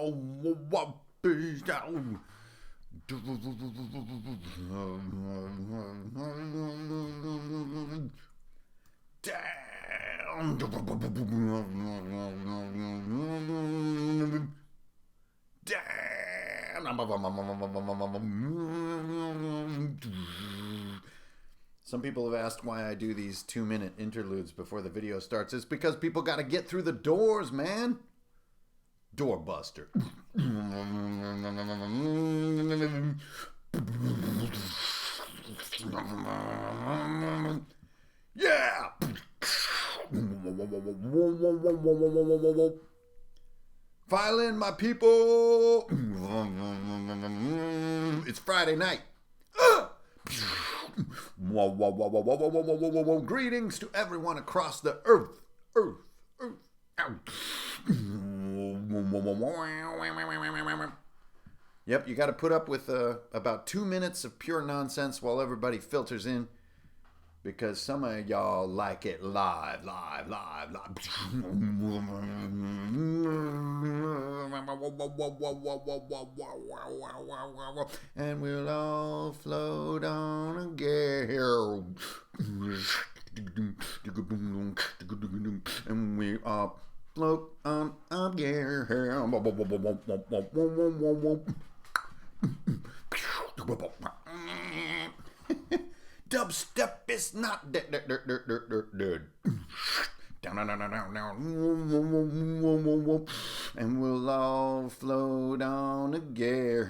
Some people have asked why I do these 2-minute interludes before the video starts. It's because people got to get through the doors, man. Doorbuster. Yeah! File in, my people! It's Friday night. Greetings to everyone across the earth. Yep, you got to put up with about 2 minutes of pure nonsense while everybody filters in, because some of y'all like it live. And we'll all float on again. And we all float on again. Dubstep is not dead. And we'll all float on again.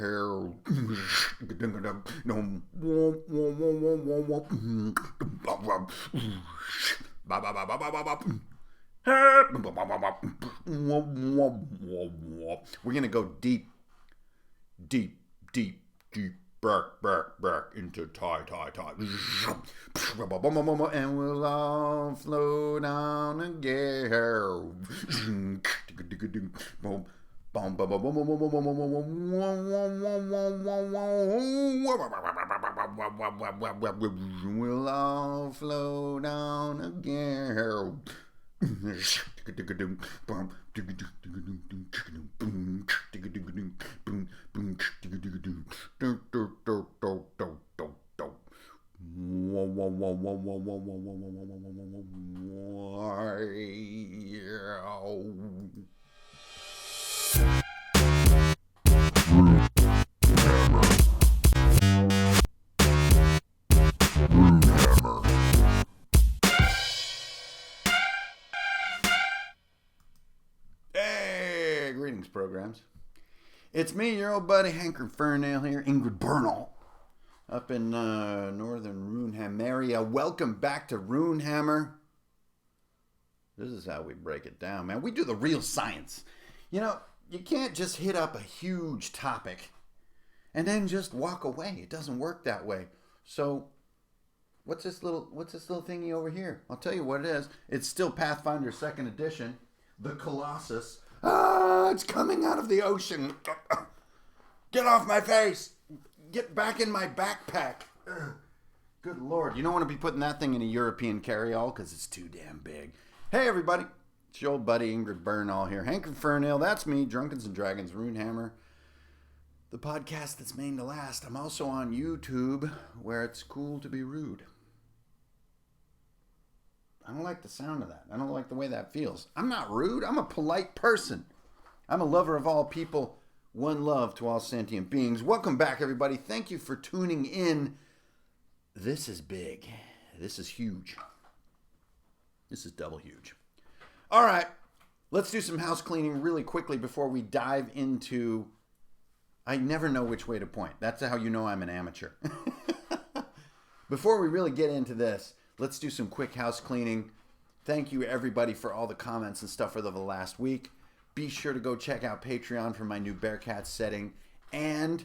We're gonna go deep back into tie. And we'll all float on again. We'll all float on again. Hey, greetings, programs. It's me, your old buddy Hank Fernail here, Ingrid Bernal, up in northern Runehammer area. Welcome back to Runehammer. This is how we break it down, man. We do the real science. You know, you can't just hit up a huge topic and then just walk away. It doesn't work that way. So, what's this little thingy over here? I'll tell you what it is. It's still Pathfinder 2nd edition, the Colossus. It's coming out of the ocean. Get off my face. Get back in my backpack. Good Lord. You don't want to be putting that thing in a European carry-all because it's too damn big. Hey, everybody. It's your old buddy Ingrid Bernal here. Hank Fernail, that's me. Drunkens and Dragons, Runehammer. The podcast that's made to last. I'm also on YouTube, where it's cool to be rude. I don't like the sound of that. I don't like the way that feels. I'm not rude. I'm a polite person. I'm a lover of all people. One love to all sentient beings. Welcome back, everybody. Thank you for tuning in. This is big. This is huge. This is double huge. All right. Let's do some house cleaning really quickly before we dive into... I never know which way to point. That's how you know I'm an amateur. Before we really get into this, let's do some quick house cleaning. Thank you, everybody, for all the comments and stuff for the last week. Be sure to go check out Patreon for my new Bearcat setting and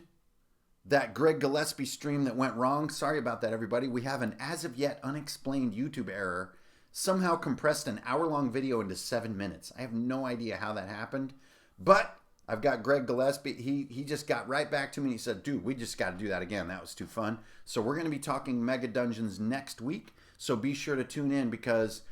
that Greg Gillespie stream that went wrong. Sorry about that, everybody. We have an as-of-yet unexplained YouTube error. Somehow compressed an hour-long video into 7 minutes. I have no idea how that happened, but I've got Greg Gillespie. He just got right back to me and he said, dude, we just got to do that again. That was too fun. So we're going to be talking Mega Dungeons next week. So be sure to tune in because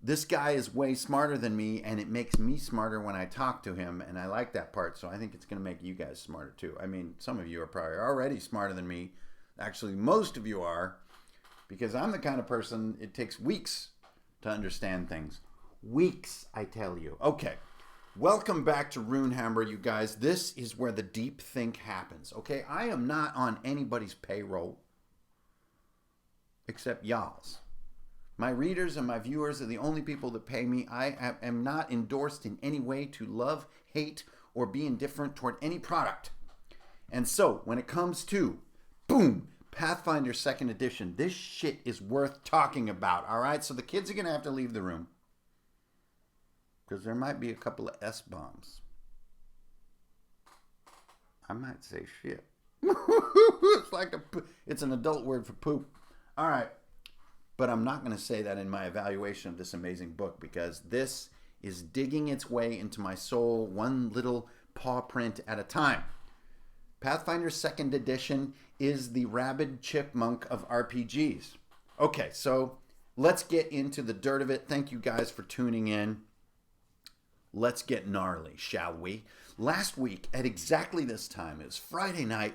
this guy is way smarter than me, and it makes me smarter when I talk to him, and I like that part, so I think it's going to make you guys smarter too. I mean, some of you are probably already smarter than me. Actually, most of you are, because I'm the kind of person it takes weeks to understand things. Weeks, I tell you. Okay, welcome back to Runehammer, you guys. This is where the deep think happens, okay? I am not on anybody's payroll except y'all's. My readers and my viewers are the only people that pay me. I am not endorsed in any way to love, hate, or be indifferent toward any product. And so, when it comes to, boom, Pathfinder 2nd Edition, this shit is worth talking about, all right? So the kids are going to have to leave the room, because there might be a couple of S-bombs. I might say shit. It's an adult word for poop. All right. But I'm not going to say that in my evaluation of this amazing book, because this is digging its way into my soul one little paw print at a time. Pathfinder 2nd Edition is the rabid chipmunk of RPGs. Okay, so let's get into the dirt of it. Thank you guys for tuning in. Let's get gnarly, shall we? Last week, at exactly this time, it was Friday night,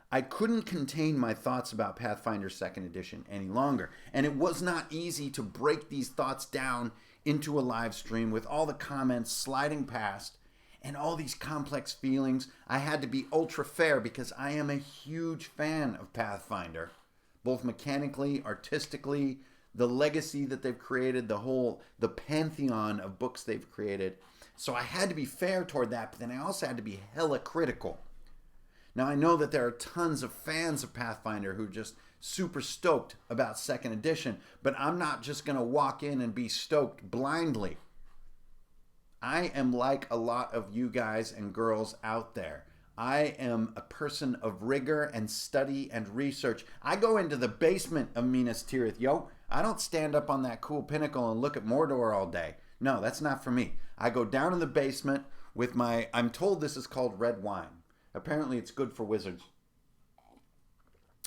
I couldn't contain my thoughts about Pathfinder 2nd Edition any longer. And it was not easy to break these thoughts down into a live stream with all the comments sliding past and all these complex feelings. I had to be ultra fair because I am a huge fan of Pathfinder, both mechanically, artistically, the legacy that they've created, the pantheon of books they've created. So I had to be fair toward that, but then I also had to be hella critical. Now, I know that there are tons of fans of Pathfinder who are just super stoked about 2nd Edition, but I'm not just going to walk in and be stoked blindly. I am like a lot of you guys and girls out there. I am a person of rigor and study and research. I go into the basement of Minas Tirith, yo. I don't stand up on that cool pinnacle and look at Mordor all day. No, that's not for me. I go down in the basement with I'm told this is called red wine. Apparently, it's good for wizards.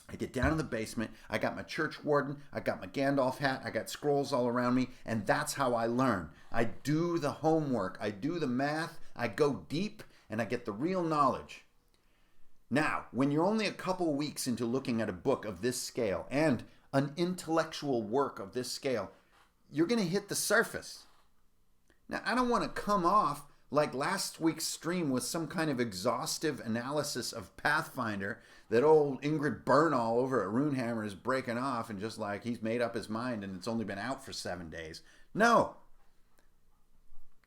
I get down in the basement. I got my church warden. I got my Gandalf hat. I got scrolls all around me. And that's how I learn. I do the homework. I do the math. I go deep and I get the real knowledge. Now, when you're only a couple weeks into looking at a book of this scale and an intellectual work of this scale, you're going to hit the surface. Now, I don't want to come off like last week's stream was some kind of exhaustive analysis of Pathfinder that old Ingrid Bernal over at Runehammer is breaking off and just like he's made up his mind and it's only been out for 7 days. No.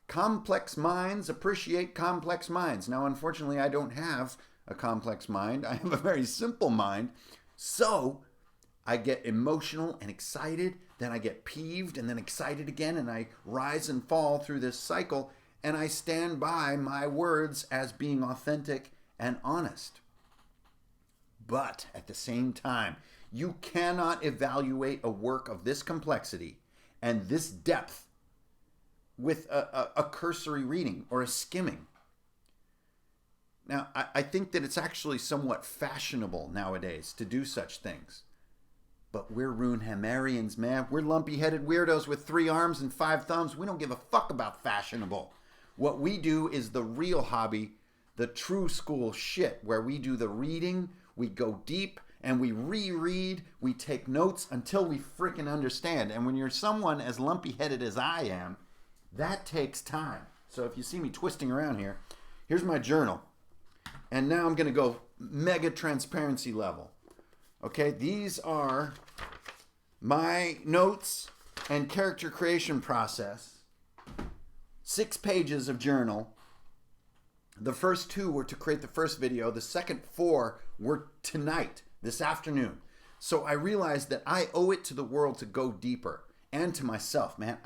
Complex minds appreciate complex minds. Now, unfortunately, I don't have a complex mind. I have a very simple mind. So I get emotional and excited, then I get peeved and then excited again, and I rise and fall through this cycle. And I stand by my words as being authentic and honest. But at the same time, you cannot evaluate a work of this complexity and this depth with a cursory reading or a skimming. Now, I think that it's actually somewhat fashionable nowadays to do such things. But we're Runehammerians, man. We're lumpy-headed weirdos with 3 arms and 5 thumbs. We don't give a fuck about fashionable. What we do is the real hobby, the true school shit, where we do the reading, we go deep, and we reread, we take notes until we freaking understand. And when you're someone as lumpy-headed as I am, that takes time. So if you see me twisting around here, here's my journal. And now I'm going to go mega transparency level. Okay, these are my notes and character creation process. 6 pages of journal. The first 2 were to create the first video. The second 4 were tonight, this afternoon. So I realized that I owe it to the world to go deeper and to myself, man.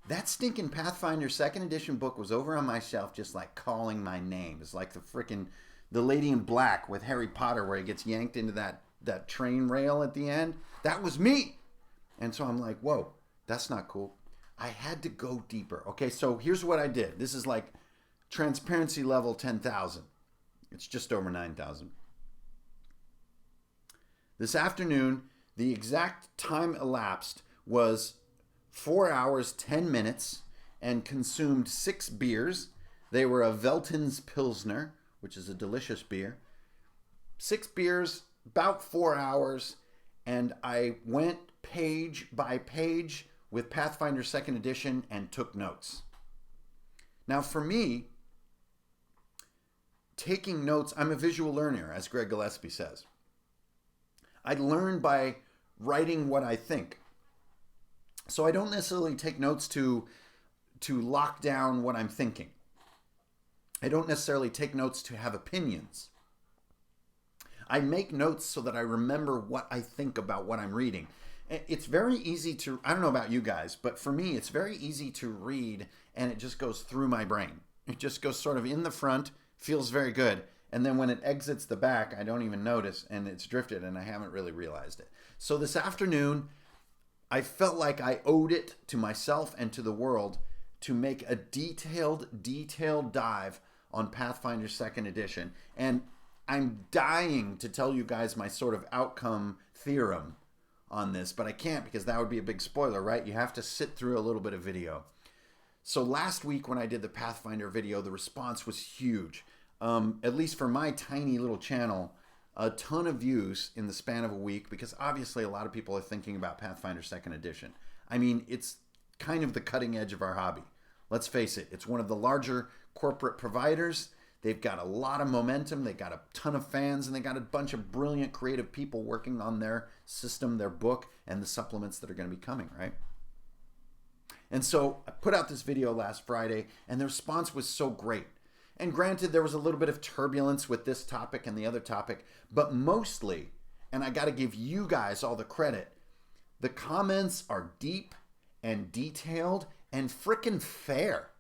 That stinking Pathfinder 2nd Edition book was over on my shelf just like calling my name. It's like the Lady in Black with Harry Potter where he gets yanked into that train rail at the end. That was me. And so I'm like, whoa, that's not cool. I had to go deeper. Okay, so here's what I did. This is like transparency level 10,000. It's just over 9,000. This afternoon, the exact time elapsed was 4 hours, 10 minutes, and consumed 6 beers. They were a Veltins Pilsner, which is a delicious beer. 6 beers, about 4 hours, and I went page by page with Pathfinder 2nd Edition and took notes. Now for me, taking notes, I'm a visual learner, as Greg Gillespie says. I learn by writing what I think. So I don't necessarily take notes to lock down what I'm thinking. I don't necessarily take notes to have opinions. I make notes so that I remember what I think about what I'm reading. It's very easy to, I don't know about you guys, but for me, it's very easy to read and it just goes through my brain. It just goes sort of in the front, feels very good. And then when it exits the back, I don't even notice and it's drifted and I haven't really realized it. So this afternoon, I felt like I owed it to myself and to the world to make a detailed dive on Pathfinder 2nd Edition. And I'm dying to tell you guys my sort of outcome theorem on this, but I can't because that would be a big spoiler, right? You have to sit through a little bit of video. So last week when I did the Pathfinder video, the response was huge. At least for my tiny little channel, a ton of views in the span of a week because obviously a lot of people are thinking about Pathfinder 2nd Edition. I mean, it's kind of the cutting edge of our hobby. Let's face it, it's one of the larger corporate providers. They've got a lot of momentum, they got a ton of fans, and they got a bunch of brilliant creative people working on their system, their book, and the supplements that are going to be coming, right? And so I put out this video last Friday, and the response was so great. And granted, there was a little bit of turbulence with this topic and the other topic, but mostly, and I got to give you guys all the credit, the comments are deep and detailed and frickin' fair.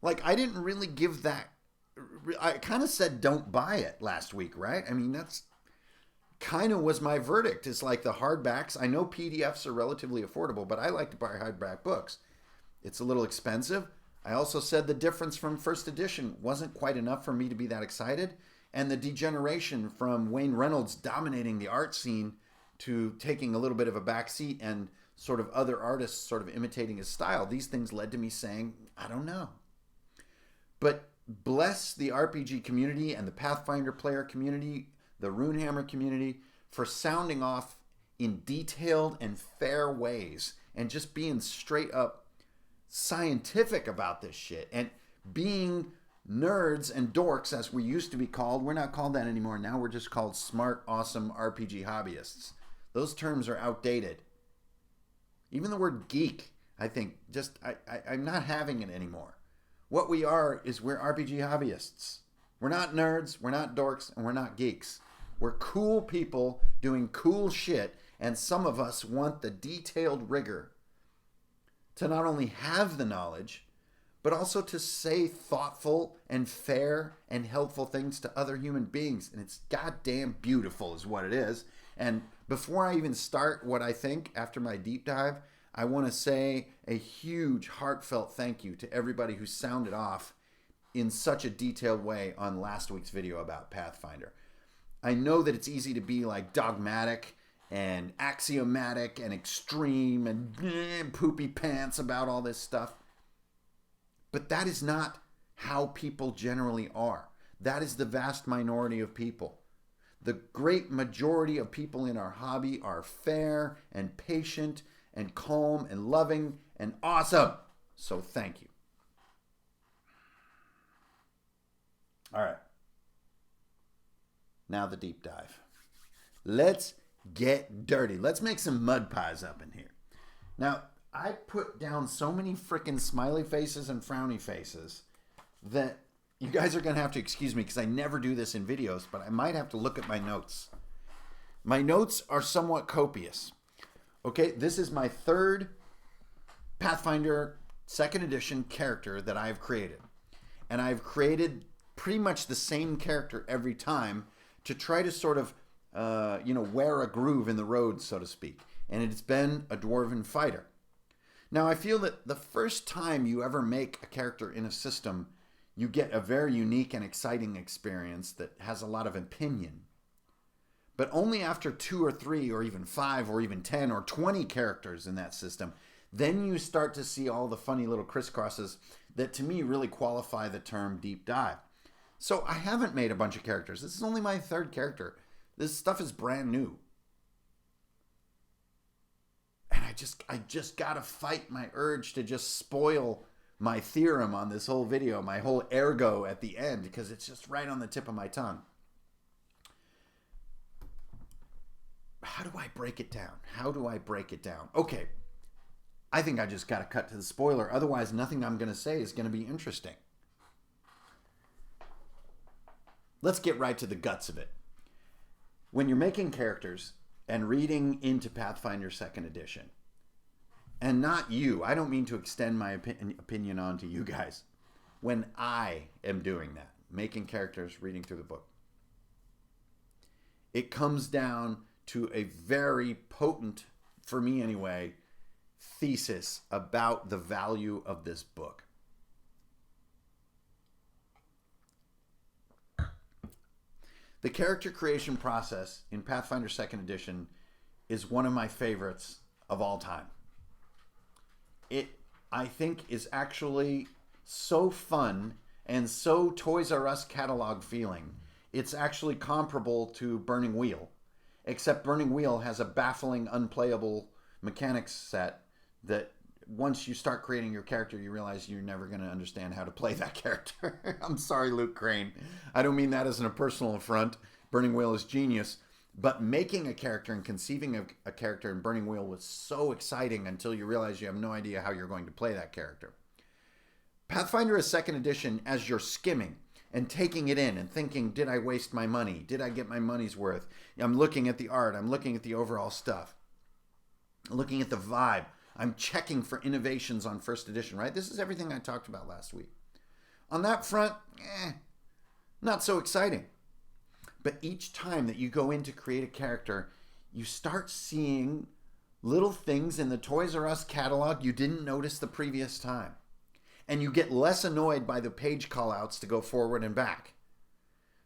Like, I didn't really give that. I kind of said don't buy it last week, right? I mean, that's kind of was my verdict. It's like the hardbacks. I know PDFs are relatively affordable, but I like to buy hardback books. It's a little expensive. I also said the difference from first edition wasn't quite enough for me to be that excited. And the degeneration from Wayne Reynolds dominating the art scene to taking a little bit of a backseat and sort of other artists sort of imitating his style. These things led to me saying, I don't know. But bless the RPG community and the Pathfinder player community, the Runehammer community, for sounding off in detailed and fair ways and just being straight up scientific about this shit and being nerds and dorks as we used to be called. We're not called that anymore. Now we're just called smart, awesome RPG hobbyists. Those terms are outdated. Even the word geek, I think, I'm not having it anymore. What we are is we're RPG hobbyists. We're not nerds, we're not dorks, and we're not geeks. We're cool people doing cool shit, and some of us want the detailed rigor to not only have the knowledge, but also to say thoughtful and fair and helpful things to other human beings. And it's goddamn beautiful is what it is. And before I even start what I think after my deep dive, I want to say a huge heartfelt thank you to everybody who sounded off in such a detailed way on last week's video about Pathfinder. I know that it's easy to be like dogmatic and axiomatic and extreme and poopy pants about all this stuff. But that is not how people generally are. That is the vast minority of people. The great majority of people in our hobby are fair and patient and calm and loving and awesome. So thank you. All right. Now the deep dive. Let's get dirty. Let's make some mud pies up in here. Now, I put down so many freaking smiley faces and frowny faces that you guys are going to have to excuse me because I never do this in videos, but I might have to look at my notes. My notes are somewhat copious. Okay, this is my third Pathfinder 2nd Edition character that I've created. And I've created pretty much the same character every time to try to sort of, wear a groove in the road, so to speak. And it's been a dwarven fighter. Now, I feel that the first time you ever make a character in a system, you get a very unique and exciting experience that has a lot of opinion. But only after 2 or 3 or even 5 or even 10 or 20 characters in that system, Then you start to see all the funny little crisscrosses that to me really qualify the term deep dive. So I haven't made a bunch of characters. This is only my third character. This stuff is brand new. And I just gotta fight my urge to just spoil my theorem on this whole video, my whole ergo at the end, because it's just right on the tip of my tongue. How do I break it down? How do I break it down? Okay, I think I just got to cut to the spoiler. Otherwise, nothing I'm going to say is going to be interesting. Let's get right to the guts of it. When you're making characters and reading into Pathfinder 2nd Edition, and not you, I don't mean to extend my opinion on to you guys. When I am doing that, making characters, reading through the book, it comes down to a very potent, for me anyway, thesis about the value of this book. The character creation process in Pathfinder 2nd Edition is one of my favorites of all time. It, I think, is actually so fun and so Toys R Us catalog feeling. It's actually comparable to Burning Wheel, except Burning Wheel has a baffling, unplayable mechanics set that once you start creating your character, you realize you're never going to understand how to play that character. I'm sorry, Luke Crane. I don't mean that as a personal affront. Burning Wheel is genius. But making a character and conceiving a character in Burning Wheel was so exciting until you realize you have no idea how you're going to play that character. Pathfinder is 2nd Edition as you're skimming and taking it in and thinking, did I waste my money? Did I get my money's worth? I'm looking at the art. I'm looking at the overall stuff. I'm looking at the vibe. I'm checking for innovations on 1st Edition, right? This is everything I talked about last week. On that front, not so exciting. But each time that you go in to create a character, you start seeing little things in the Toys R Us catalog you didn't notice the previous time. And you get less annoyed by the page callouts to go forward and back.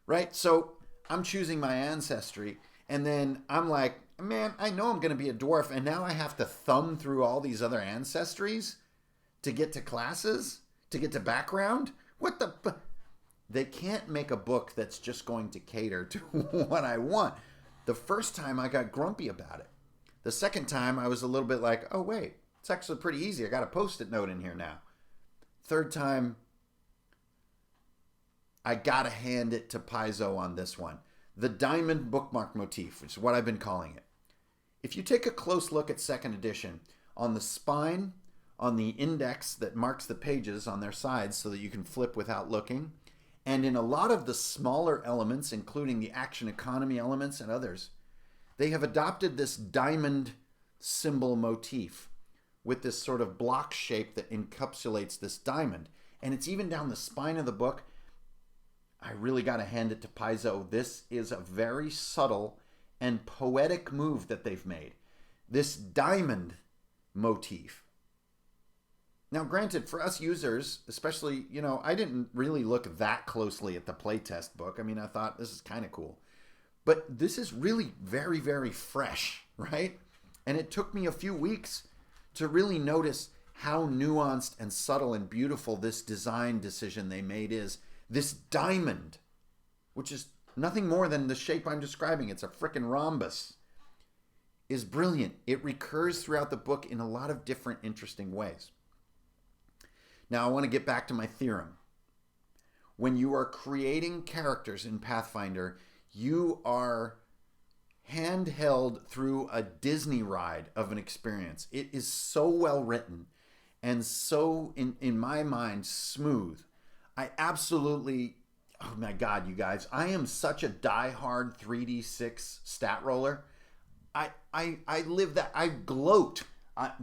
Right? So I'm choosing my ancestry, and then I'm like, man, I know I'm going to be a dwarf, and now I have to thumb through all these other ancestries to get to classes, to get to background? What the... They can't make a book that's just going to cater to what I want. The first time I got grumpy about it. The second time I was a little bit like, oh wait, it's actually pretty easy. I got a Post-it note in here now. Third time, I got to hand it to Paizo on this one. The diamond bookmark motif, which is what I've been calling it. If you take a close look at 2nd Edition, on the spine, on the index that marks the pages on their sides so that you can flip without looking, and in a lot of the smaller elements, including the action economy elements and others, they have adopted this diamond symbol motif with this sort of block shape that encapsulates this diamond. And it's even down the spine of the book. I really got to hand it to Paizo. This is a very subtle and poetic move that they've made. This diamond motif. Now, granted, for us users, especially, I didn't really look that closely at the playtest book. I mean, I thought this is kind of cool. But this is really very, very fresh, right? And it took me a few weeks to really notice how nuanced and subtle and beautiful this design decision they made is. This diamond, which is nothing more than the shape I'm describing. It's a frickin' rhombus. Is brilliant. It recurs throughout the book in a lot of different interesting ways. Now, I want to get back to my theorem. When you are creating characters in Pathfinder, you are handheld through a Disney ride of an experience. It is so well written and so, in my mind, smooth. I absolutely, oh my God, you guys, I am such a diehard 3D6 stat roller. I live that, I gloat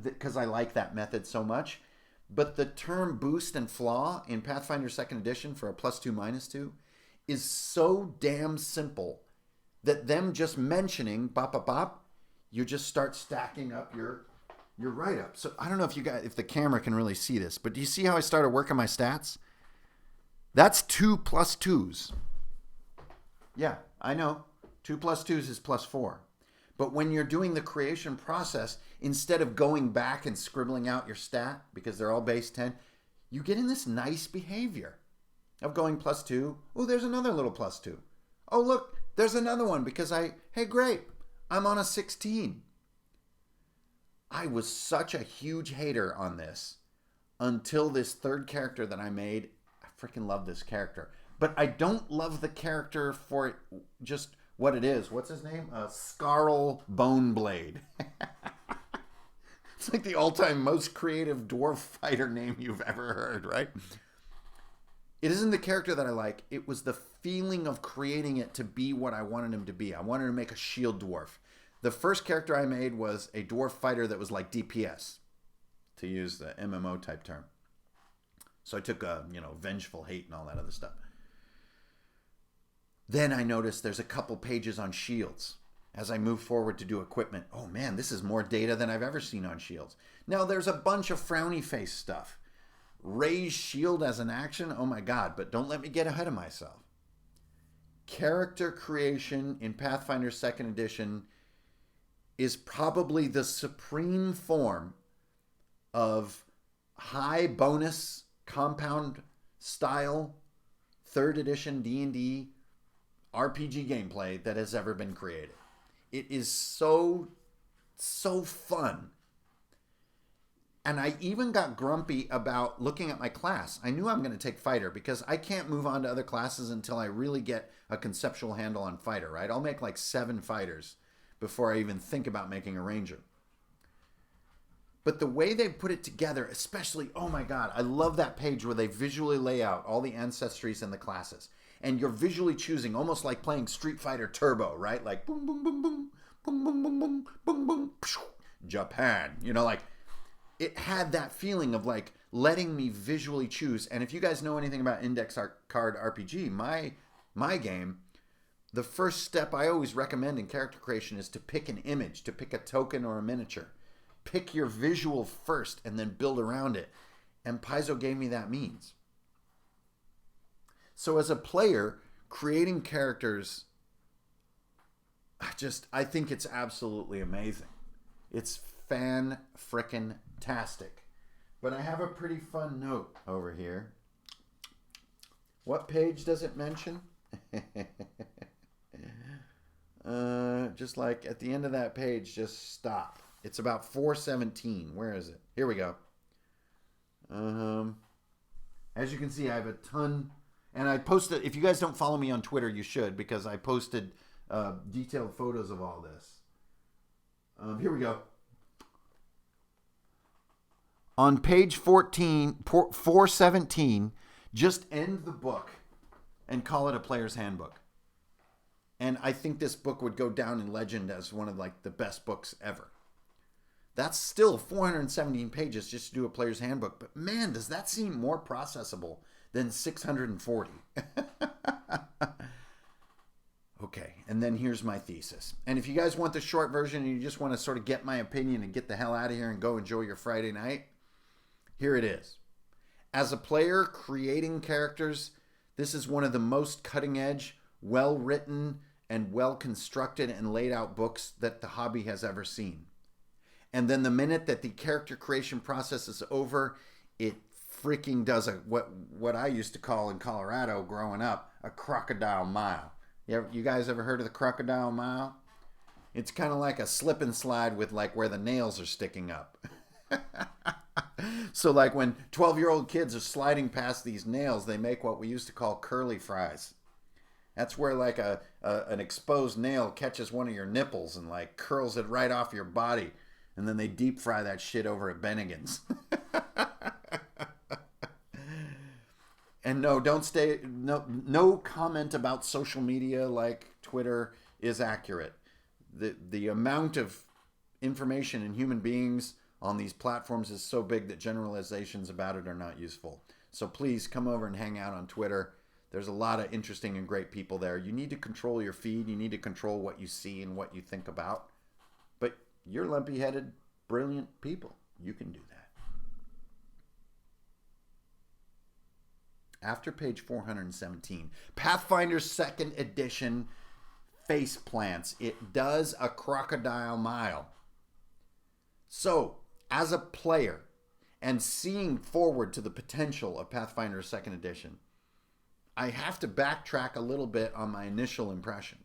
because I like that method so much. But the term boost and flaw in Pathfinder 2nd Edition for a +2, -2 is so damn simple that them just mentioning bop, bop, bop, you just start stacking up your write-up. So I don't know if the camera can really see this, but do you see how I started working my stats? That's 2 +2s. Yeah, I know. 2 + 2s is +4. But when you're doing the creation process, instead of going back and scribbling out your stat, because they're all base 10, you get in this nice behavior of going +2. Oh, there's another little +2. Oh, look, there's another one because hey, great, I'm on a 16. I was such a huge hater on this until this third character that I made. I freaking love this character. But I don't love the character for just what it is. What's his name? Scarl Boneblade. It's like the all-time most creative dwarf fighter name you've ever heard, right? It isn't the character that I like. It was the feeling of creating it to be what I wanted him to be. I wanted to make a shield dwarf. The first character I made was a dwarf fighter that was like DPS, to use the MMO type term. So I took vengeful hate and all that other stuff. Then I noticed there's a couple pages on shields. As I move forward to do equipment, oh man, this is more data than I've ever seen on shields. Now there's a bunch of frowny face stuff. Raise shield as an action, oh my god, but don't let me get ahead of myself. Character creation in Pathfinder 2nd edition is probably the supreme form of high bonus compound style 3rd edition D&D RPG gameplay that has ever been created. It is so fun. And I even got grumpy about looking at my class. I knew I'm going to take fighter because I can't move on to other classes until I really get a conceptual handle on fighter, right? I'll make like 7 fighters before I even think about making a ranger. But the way they put it together, especially, oh my god, I love that page where they visually lay out all the ancestries and the classes. And you're visually choosing, almost like playing Street Fighter Turbo, right? Like boom, boom, boom, boom, boom, boom, boom, boom, boom, boom, Japan. Like it had that feeling of like letting me visually choose. And if you guys know anything about index card RPG, my game, the first step I always recommend in character creation is to pick an image, to pick a token or a miniature. Pick your visual first and then build around it. And Paizo gave me that means. So as a player, creating characters, I think it's absolutely amazing. It's fan-frickin-tastic. But I have a pretty fun note over here. What page does it mention? Just like at the end of that page, just stop. It's about 417. Where is it? Here we go. As you can see, I have a ton. And I posted, if you guys don't follow me on Twitter, you should, because I posted detailed photos of all this. Here we go. On page 417, just end the book and call it a player's handbook. And I think this book would go down in legend as one of like the best books ever. That's still 417 pages just to do a player's handbook. But man, does that seem more processable than 640. Okay, and then here's my thesis. And if you guys want the short version and you just want to sort of get my opinion and get the hell out of here and go enjoy your Friday night, here it is. As a player creating characters, this is one of the most cutting edge, well-written, and well-constructed and laid out books that the hobby has ever seen. And then the minute that the character creation process is over, it freaking does what I used to call in Colorado growing up a crocodile mile. You guys ever heard of the crocodile mile? It's kind of like a slip and slide with like where the nails are sticking up. So like when 12-year-old kids are sliding past these nails, they make what we used to call curly fries. That's where like an exposed nail catches one of your nipples and like curls it right off your body. And then they deep fry that shit over at Bennigan's. And no, no comment about social media like Twitter is accurate. The amount of information in human beings on these platforms is so big that generalizations about it are not useful. So please come over and hang out on Twitter. There's a lot of interesting and great people there. You need to control your feed. You need to control what you see and what you think about. But you're lumpy-headed, brilliant people. You can do that. After page 417, Pathfinder 2nd edition face plants. It does a crocodile mile. So, as a player, and seeing forward to the potential of Pathfinder 2nd Edition, I have to backtrack a little bit on my initial impression.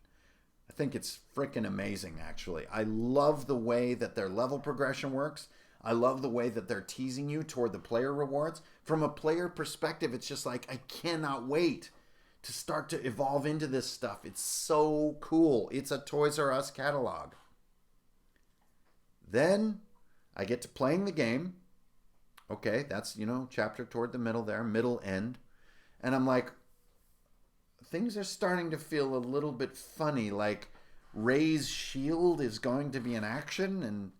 I think it's freaking amazing, actually. I love the way that their level progression works. I love the way that they're teasing you toward the player rewards. From a player perspective, it's just like, I cannot wait to start to evolve into this stuff. It's so cool. It's a Toys R Us catalog. Then I get to playing the game. Okay, that's, chapter toward the middle there, middle end. And I'm like, things are starting to feel a little bit funny. Like, Ray's shield is going to be in action. And,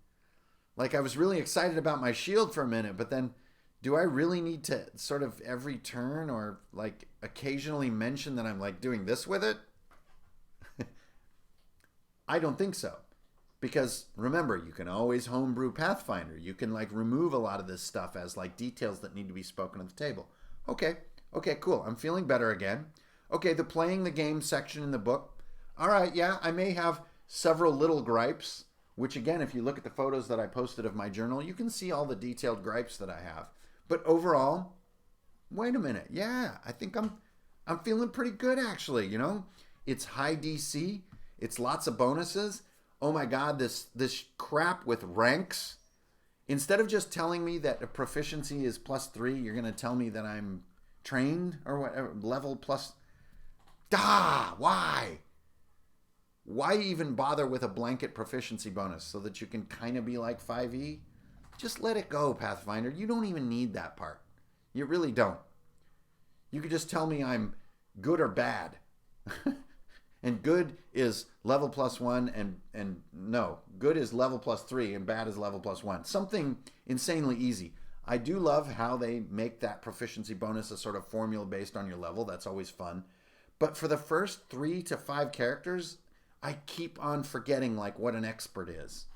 like, I was really excited about my shield for a minute. But then, do I really need to sort of every turn or, like, occasionally mention that I'm, like, doing this with it? I don't think so. Because remember, you can always homebrew Pathfinder. You can like remove a lot of this stuff as like details that need to be spoken at the table. Okay, cool. I'm feeling better again. Okay, the playing the game section in the book. All right, yeah, I may have several little gripes, which again, if you look at the photos that I posted of my journal, you can see all the detailed gripes that I have. But overall, wait a minute. Yeah, I think I'm feeling pretty good actually, It's high DC. It's lots of bonuses. Oh my God, this crap with ranks. Instead of just telling me that a proficiency is +3, you're going to tell me that I'm trained or whatever, level plus. Why? Why even bother with a blanket proficiency bonus so that you can kind of be like 5e? Just let it go, Pathfinder. You don't even need that part. You really don't. You could just tell me I'm good or bad. And good is level +1 and no, good is level +3 and bad is level +1. Something insanely easy. I do love how they make that proficiency bonus a sort of formula based on your level. That's always fun. But for the first 3 to 5 characters, I keep on forgetting like what an expert is.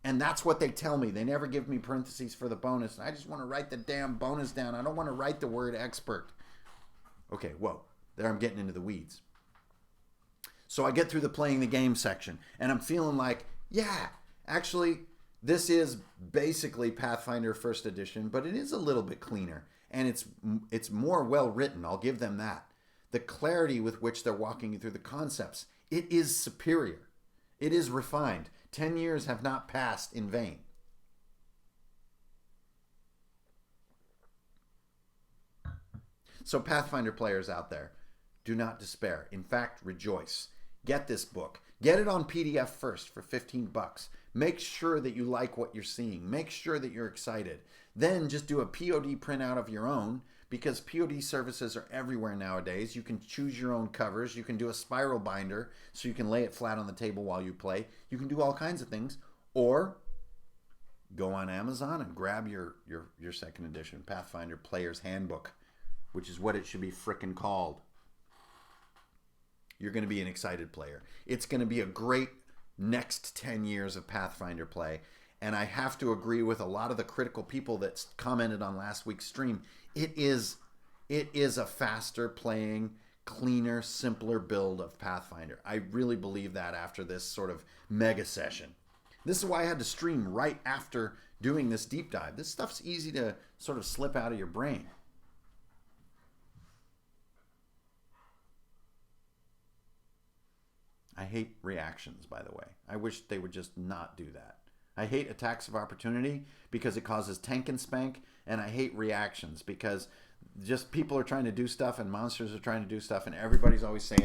And that's what they tell me. They never give me parentheses for the bonus. I just want to write the damn bonus down. I don't want to write the word expert. Okay, whoa. There I'm getting into the weeds. So I get through the playing the game section, and I'm feeling like, yeah, actually, this is basically Pathfinder 1st Edition, but it is a little bit cleaner, and it's more well written. I'll give them that. The clarity with which they're walking you through the concepts, it is superior. It is refined. 10 years have not passed in vain. So Pathfinder players out there, do not despair. In fact, rejoice. Get this book. Get it on PDF first for $15. Make sure that you like what you're seeing. Make sure that you're excited. Then just do a POD printout of your own, because POD services are everywhere nowadays. You can choose your own covers. You can do a spiral binder so you can lay it flat on the table while you play. You can do all kinds of things. Or go on Amazon and grab your 2nd edition Pathfinder Player's Handbook, which is what it should be frickin' called. You're going to be an excited player. It's going to be a great next 10 years of Pathfinder play. And I have to agree with a lot of the critical people that commented on last week's stream. It is a faster playing, cleaner, simpler build of Pathfinder. I really believe that after this sort of mega session. This is why I had to stream right after doing this deep dive. This stuff's easy to sort of slip out of your brain. I hate reactions, by the way. I wish they would just not do that. I hate attacks of opportunity because it causes tank and spank, and I hate reactions because just people are trying to do stuff and monsters are trying to do stuff, and everybody's always saying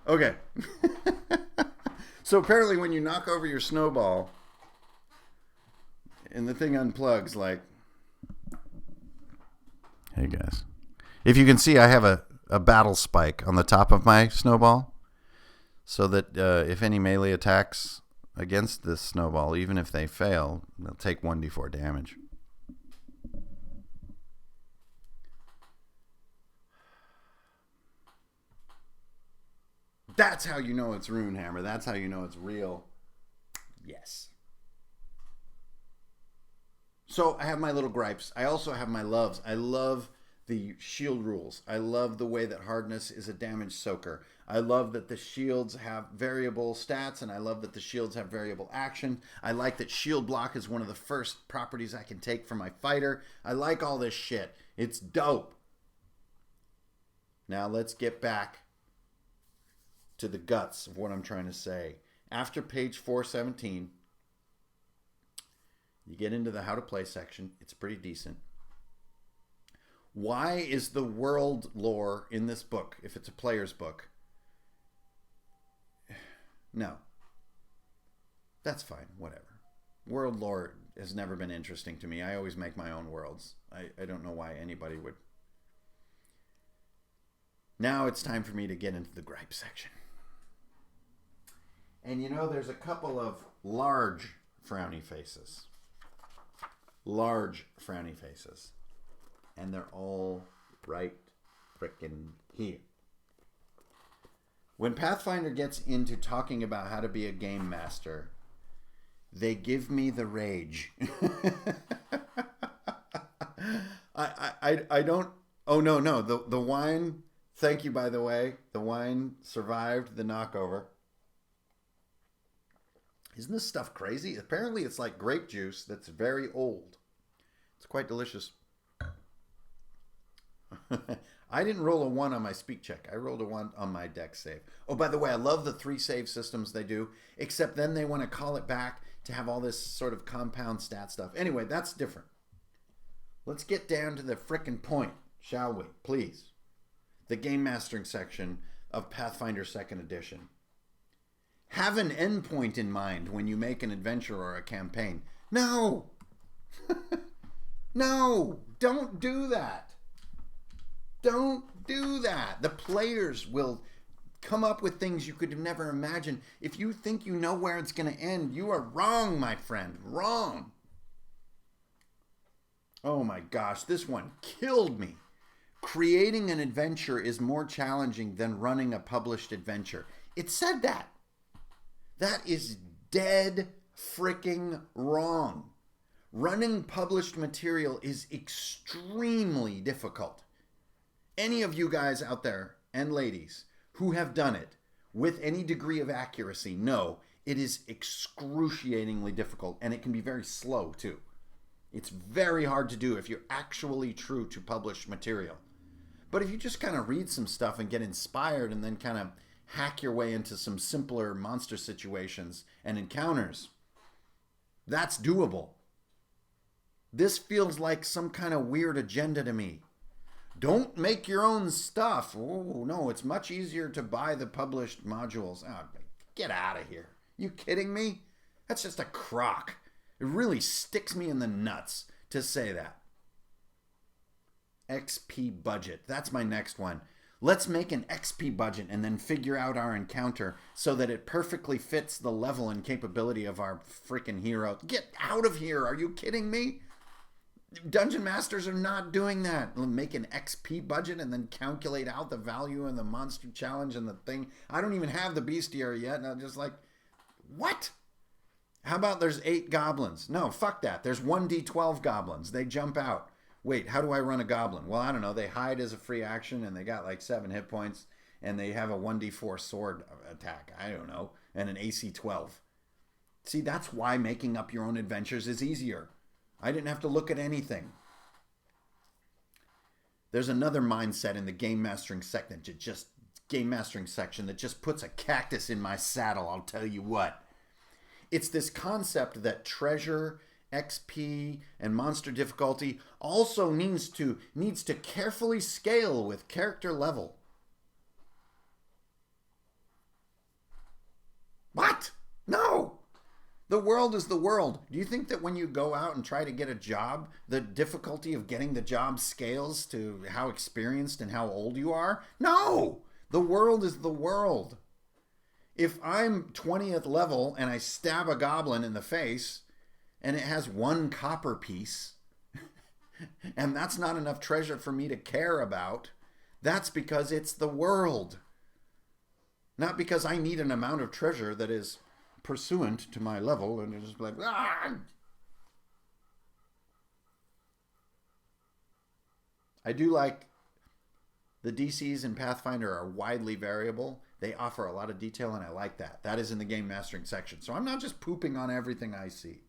Okay. So apparently when you knock over your snowball and the thing unplugs, like... Hey guys. If you can see, I have a battle spike on the top of my snowball. So that if any melee attacks against this snowball, even if they fail, they'll take 1d4 damage. That's how you know it's Runehammer. That's how you know it's real. Yes. So I have my little gripes. I also have my loves. I love the shield rules. I love the way that hardness is a damage soaker. I love that the shields have variable stats, and I love that the shields have variable action. I like that shield block is one of the first properties I can take for my fighter. I like all this shit. It's dope. Now let's get back to the guts of what I'm trying to say. After page 417, you get into the how to play section. It's pretty decent. Why is the world lore in this book, if it's a player's book? No. That's fine, whatever. World lore has never been interesting to me. I always make my own worlds. I don't know why anybody would. Now it's time for me to get into the gripe section. And you know, there's a couple of large frowny faces. Large frowny faces. And they're all right frickin' here. When Pathfinder gets into talking about how to be a game master, they give me the rage. I don't... Oh, no. The wine... Thank you, by the way. The wine survived the knockover. Isn't this stuff crazy? Apparently it's like grape juice that's very old. It's quite delicious. I didn't roll a 1 on my speak check. I rolled a 1 on my dex save. Oh, by the way, I love the 3 save systems they do, except then they want to call it back to have all this sort of compound stat stuff. Anyway, that's different. Let's get down to the frickin' point, shall we? Please. The game mastering section of Pathfinder 2nd edition. Have an endpoint in mind when you make an adventure or a campaign. No! No! Don't do that! Don't do that! The players will come up with things you could have never imagined. If you think you know where it's going to end, you are wrong, my friend. Wrong! Oh my gosh, this one killed me. Creating an adventure is more challenging than running a published adventure. It said that. That is dead freaking wrong. Running published material is extremely difficult. Any of you guys out there and ladies who have done it with any degree of accuracy know it is excruciatingly difficult, and it can be very slow too. It's very hard to do if you're actually true to published material. But if you just kind of read some stuff and get inspired and then kind of hack your way into some simpler monster situations and encounters, that's doable. This feels like some kind of weird agenda to me. Don't make your own stuff. Oh, no, it's much easier to buy the published modules. Oh, get out of here. You kidding me? That's just a crock. It really sticks me in the nuts to say that. XP budget. That's my next one. Let's make an XP budget and then figure out our encounter so that it perfectly fits the level and capability of our freaking hero. Get out of here. Are you kidding me? Dungeon Masters are not doing that. Make an XP budget and then calculate out the value and the monster challenge and the thing. I don't even have the bestiary yet. And I'm just like, what? How about there's 8 goblins? No, fuck that. There's 1d12 goblins. They jump out. Wait, how do I run a goblin? Well, I don't know. They hide as a free action and they got like 7 hit points and they have a 1d4 sword attack. I don't know. And an AC 12. See, that's why making up your own adventures is easier. I didn't have to look at anything. There's another mindset in the game mastering section that just puts a cactus in my saddle, I'll tell you what. It's this concept that treasure, XP, and monster difficulty also needs to carefully scale with character level. The world is the world. Do you think that when you go out and try to get a job, the difficulty of getting the job scales to how experienced and how old you are? No! The world is the world. If I'm 20th level and I stab a goblin in the face and it has 1 copper piece, and that's not enough treasure for me to care about, that's because it's the world. Not because I need an amount of treasure that is pursuant to my level and it's just like, ah! I do like the DCs in Pathfinder are widely variable. They offer a lot of detail, and I like that. That is in the game mastering section. So I'm not just pooping on everything I see.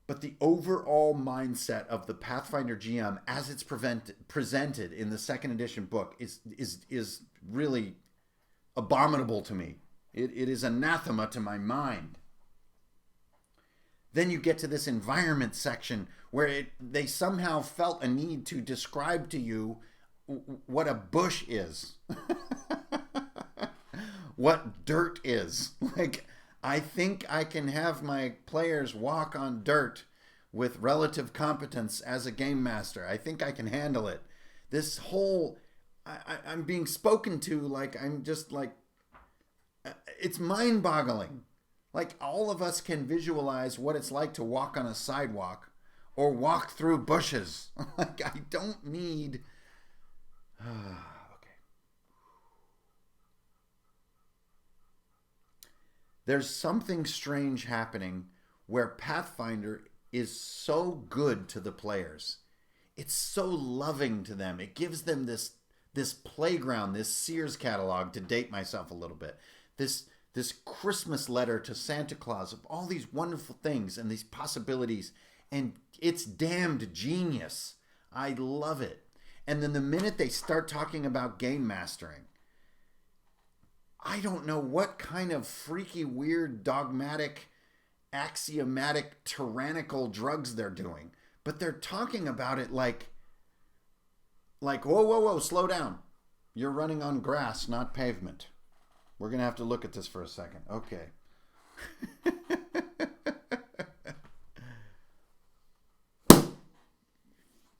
But the overall mindset of the Pathfinder GM as it's presented in the 2nd edition book is really abominable to me. It is anathema to my mind. Then you get to this environment section where they somehow felt a need to describe to you what a bush is. What dirt is. Like, I think I can have my players walk on dirt with relative competence as a game master. I think I can handle it. This whole, I'm being spoken to like, I'm just like, it's mind-boggling. Like, all of us can visualize what it's like to walk on a sidewalk or walk through bushes. Like, I don't need... Okay. There's something strange happening where Pathfinder is so good to the players. It's so loving to them. It gives them this playground, this Sears catalog, to date myself a little bit. This Christmas letter to Santa Claus of all these wonderful things and these possibilities. And it's damned genius. I love it. And then the minute they start talking about game mastering, I don't know what kind of freaky, weird, dogmatic, axiomatic, tyrannical drugs they're doing. But they're talking about it like, whoa, slow down. You're running on grass, not pavement. We're going to have to look at this for a second. Okay.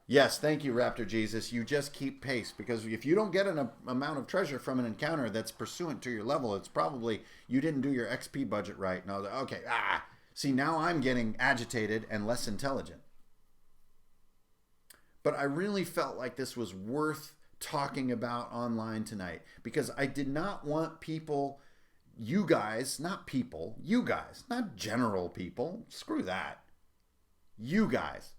Yes, thank you, Raptor Jesus. You just keep pace, because if you don't get an amount of treasure from an encounter that's pursuant to your level, it's probably you didn't do your XP budget right. No, okay. See, now I'm getting agitated and less intelligent. But I really felt like this was worth talking about online tonight, because I did not want people, you guys, not general people, screw that, you guys,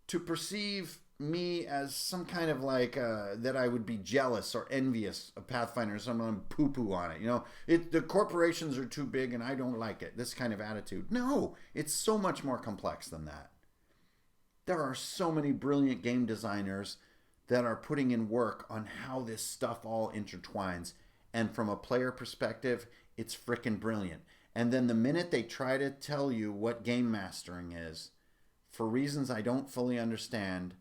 to perceive me as some kind of like that I would be jealous or envious of Pathfinder, someone poo-poo on it, you know, the corporations are too big and I don't like it, this kind of attitude. No, it's so much more complex than that. There are so many brilliant game designers that are putting in work on how this stuff all intertwines. And from a player perspective, it's frickin' brilliant. And then the minute they try to tell you what game mastering is, for reasons I don't fully understand,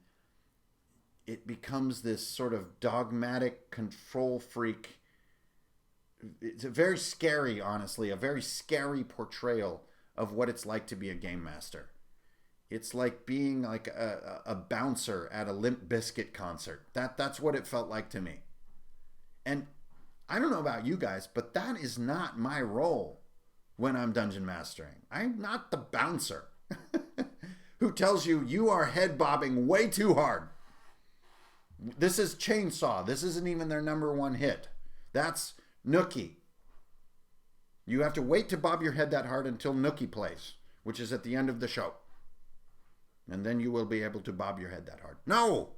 it becomes this sort of dogmatic control freak. It's a very scary, honestly, a very scary portrayal of what it's like to be a game master. It's like being like a bouncer at a Limp Bizkit concert. That's what it felt like to me. And I don't know about you guys, but that is not my role when I'm dungeon mastering. I'm not the bouncer who tells you you are head bobbing way too hard. This is Chainsaw. This isn't even their #1 hit. That's Nookie. You have to wait to bob your head that hard until Nookie plays, which is at the end of the show. And then you will be able to bob your head that hard. No!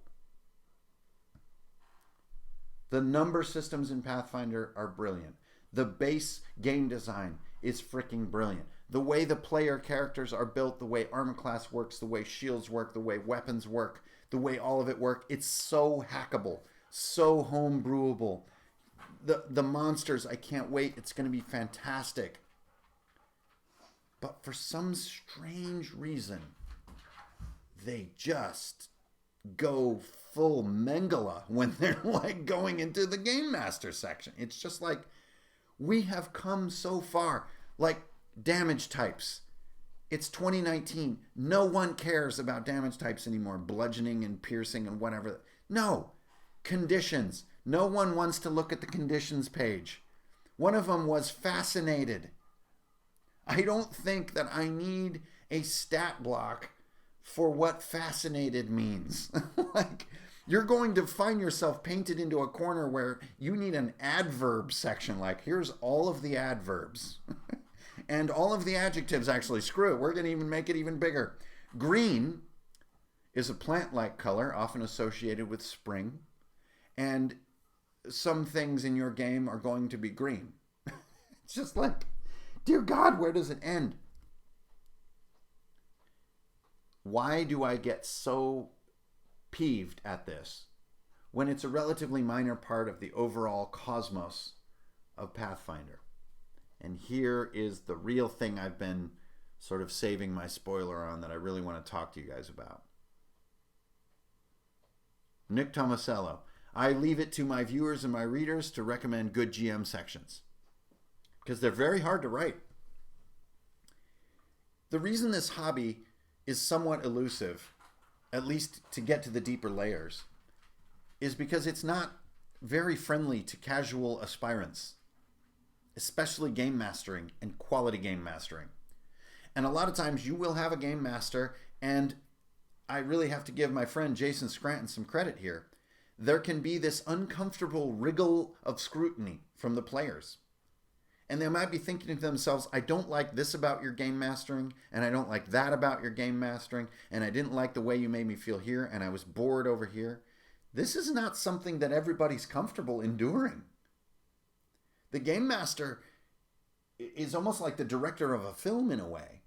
The number systems in Pathfinder are brilliant. The base game design is freaking brilliant. The way the player characters are built, the way armor class works, the way shields work, the way weapons work, the way all of it works, it's so hackable, so homebrewable. The monsters, I can't wait. It's going to be fantastic. But for some strange reason, they just go full Mengele when they're like going into the Game Master section. It's just like, we have come so far. Like damage types. It's 2019. No one cares about damage types anymore. Bludgeoning and piercing and whatever. No. Conditions. No one wants to look at the conditions page. One of them was fascinated. I don't think that I need a stat block for what fascinated means. Like, you're going to find yourself painted into a corner where you need an adverb section. Like, here's all of the adverbs. And all of the adjectives. Actually, screw it. We're going to even make it even bigger. Green is a plant-like color, often associated with spring. And some things in your game are going to be green. It's just like, dear God, where does it end? Why do I get so peeved at this when it's a relatively minor part of the overall cosmos of Pathfinder? And here is the real thing I've been sort of saving my spoiler on that I really want to talk to you guys about. Nick Tomasello. I leave it to my viewers and my readers to recommend good GM sections, because they're very hard to write. The reason this hobby is somewhat elusive, at least to get to the deeper layers, is because it's not very friendly to casual aspirants, especially game mastering and quality game mastering. And a lot of times you will have a game master, and I really have to give my friend Jason Scranton some credit here. There can be this uncomfortable wriggle of scrutiny from the players. And they might be thinking to themselves, I don't like this about your game mastering, and I don't like that about your game mastering, and I didn't like the way you made me feel here, and I was bored over here. This is not something that everybody's comfortable enduring. The game master is almost like the director of a film in a way.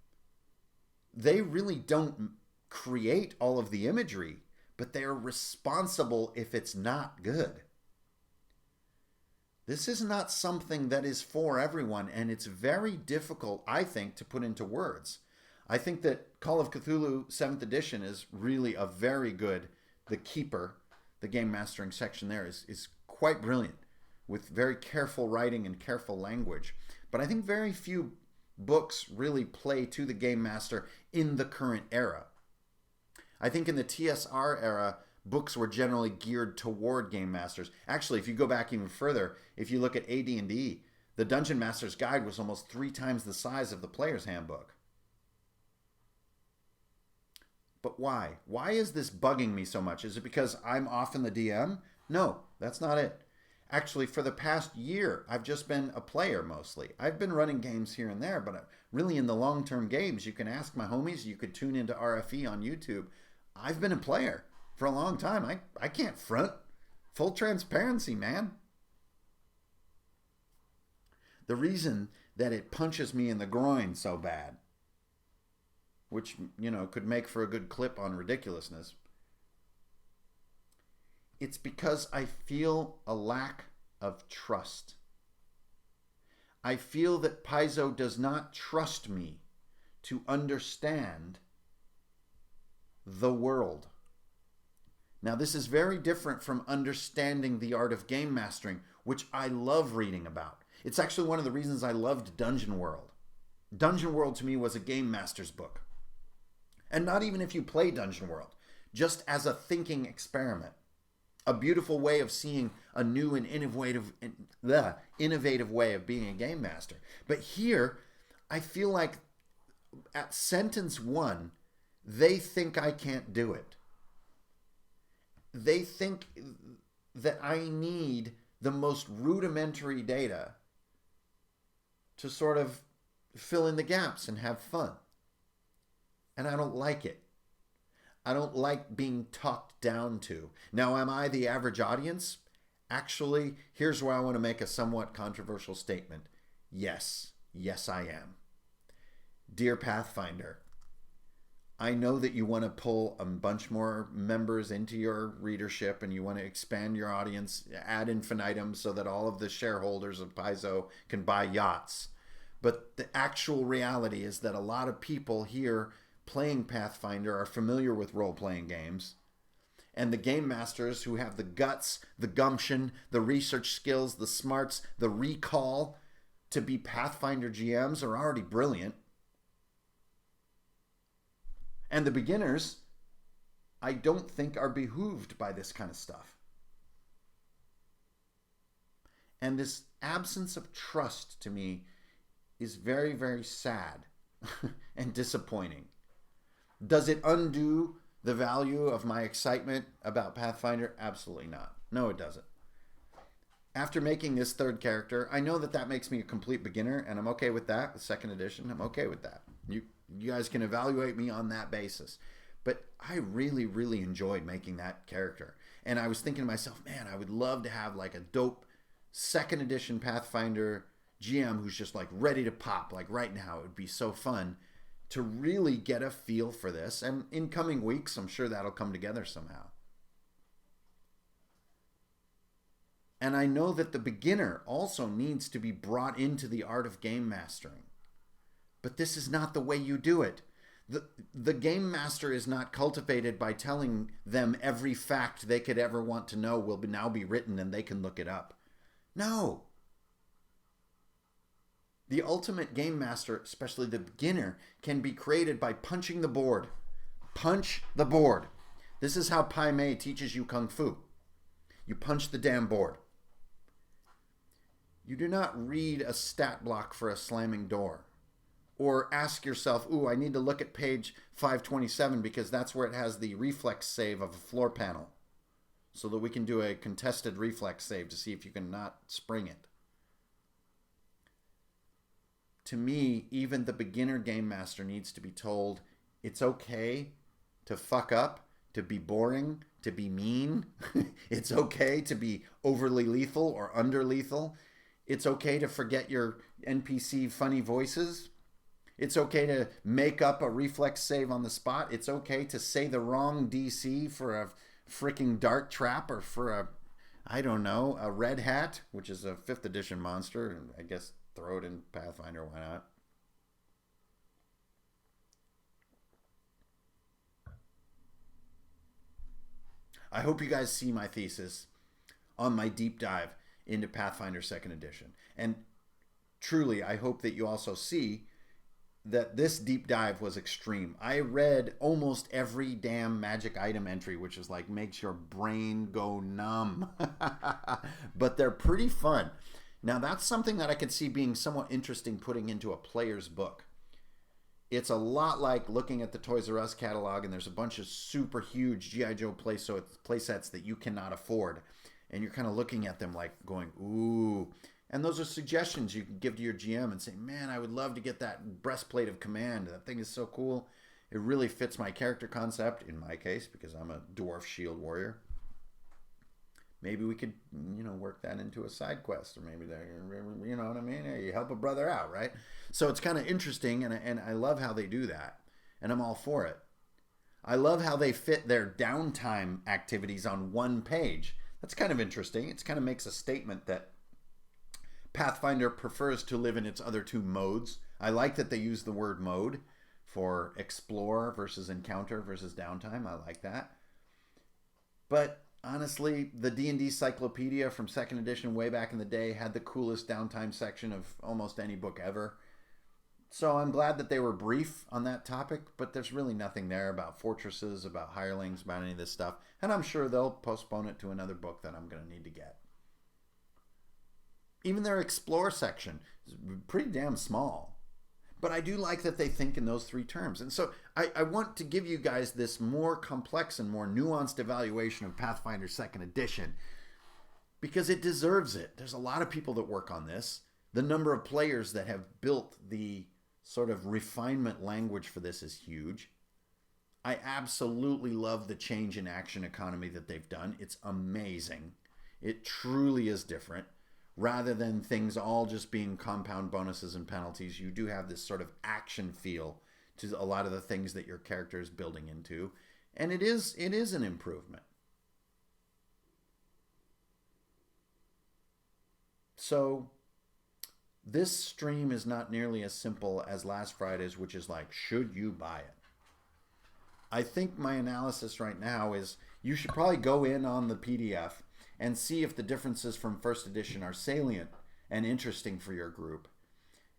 They really don't create all of the imagery, but they're responsible if it's not good. This is not something that is for everyone, and it's very difficult, I think, to put into words. I think that Call of Cthulhu 7th edition is really a very good, the Keeper, the game mastering section there is quite brilliant, with very careful writing and careful language. But I think very few books really play to the game master in the current era. I think in the TSR era, books were generally geared toward game masters. Actually, if you go back even further, if you look at AD&D, the Dungeon Master's Guide was almost 3 times the size of the Player's Handbook. But why? Why is this bugging me so much? Is it because I'm often the DM? No, that's not it. Actually, for the past year, I've just been a player mostly. I've been running games here and there, but really in the long-term games, you can ask my homies, you could tune into RFE on YouTube. I've been a player for a long time. I can't front. Full transparency, man. The reason that it punches me in the groin so bad, which, you know, could make for a good clip on ridiculousness, it's because I feel a lack of trust. I feel that Paizo does not trust me to understand the world. Now, this is very different from understanding the art of game mastering, which I love reading about. It's actually one of the reasons I loved Dungeon World. Dungeon World to me was a game master's book. And not even if you play Dungeon World, just as a thinking experiment. A beautiful way of seeing a new and innovative way of being a game master. But here, I feel like at sentence 1, they think I can't do it. They think that I need the most rudimentary data to sort of fill in the gaps and have fun. And I don't like it. I don't like being talked down to. Now, am I the average audience? Actually, here's where I want to make a somewhat controversial statement. Yes. Yes, I am. Dear Pathfinder, I know that you want to pull a bunch more members into your readership and you want to expand your audience ad infinitum so that all of the shareholders of Paizo can buy yachts. But the actual reality is that a lot of people here playing Pathfinder are familiar with role-playing games. And the game masters who have the guts, the gumption, the research skills, the smarts, the recall, to be Pathfinder GMs are already brilliant. And the beginners, I don't think, are behooved by this kind of stuff. And this absence of trust to me is very, very sad and disappointing. Does it undo the value of my excitement about Pathfinder? Absolutely not. No, it doesn't. After making this third character, I know that makes me a complete beginner, and I'm okay with that. The second edition, I'm okay with that. You guys can evaluate me on that basis. But I really, really enjoyed making that character. And I was thinking to myself, man, I would love to have like a dope second edition Pathfinder GM who's just like ready to pop like right now. It would be so fun to really get a feel for this. And in coming weeks, I'm sure that'll come together somehow. And I know that the beginner also needs to be brought into the art of game mastering. But this is not the way you do it. The game master is not cultivated by telling them every fact they could ever want to know will now be written and they can look it up. No. The ultimate game master, especially the beginner, can be created by punching the board. Punch the board. This is how Pai Mei teaches you Kung Fu. You punch the damn board. You do not read a stat block for a slamming door. Or ask yourself, ooh, I need to look at page 527 because that's where it has the reflex save of a floor panel. So that we can do a contested reflex save to see if you can not spring it. To me, even the beginner game master needs to be told it's okay to fuck up, to be boring, to be mean. It's okay to be overly lethal or under lethal. It's okay to forget your NPC funny voices. It's okay to make up a reflex save on the spot. It's okay to say the wrong DC for a freaking dart trap or for a red hat, which is a 5th edition monster. And I guess throw it in Pathfinder, why not? I hope you guys see my thesis on my deep dive into Pathfinder 2nd edition. And truly, I hope that you also see that this deep dive was extreme. I read almost every damn magic item entry, which is like makes your brain go numb. But they're pretty fun. Now that's something that I could see being somewhat interesting putting into a player's book. It's a lot like looking at the Toys R Us catalog and there's a bunch of super huge G.I. Joe play sets that you cannot afford. And you're kind of looking at them like going, ooh. And those are suggestions you can give to your GM and say, man, I would love to get that breastplate of command. That thing is so cool. It really fits my character concept, in my case, because I'm a dwarf shield warrior. Maybe we could, work that into a side quest. Or maybe, you know what I mean? You help a brother out, right? So it's kind of interesting, and I love how they do that. And I'm all for it. I love how they fit their downtime activities on one page. That's kind of interesting. It kind of makes a statement that Pathfinder prefers to live in its other two modes. I like that they use the word mode for explore versus encounter versus downtime. I like that. But honestly, the D&D Cyclopedia from 2nd edition way back in the day had the coolest downtime section of almost any book ever. So I'm glad that they were brief on that topic, but there's really nothing there about fortresses, about hirelings, about any of this stuff. And I'm sure they'll postpone it to another book that I'm going to need to get. Even their explore section is pretty damn small. But I do like that they think in those three terms. And so I want to give you guys this more complex and more nuanced evaluation of Pathfinder 2nd edition because it deserves it. There's a lot of people that work on this. The number of players that have built the sort of refinement language for this is huge. I absolutely love the change in action economy that they've done. It's amazing. It truly is different. Rather than things all just being compound bonuses and penalties, you do have this sort of action feel to a lot of the things that your character is building into. And it is an improvement. So this stream is not nearly as simple as last Friday's, which is like, should you buy it? I think my analysis right now is you should probably go in on the PDF and see if the differences from 1st edition are salient and interesting for your group.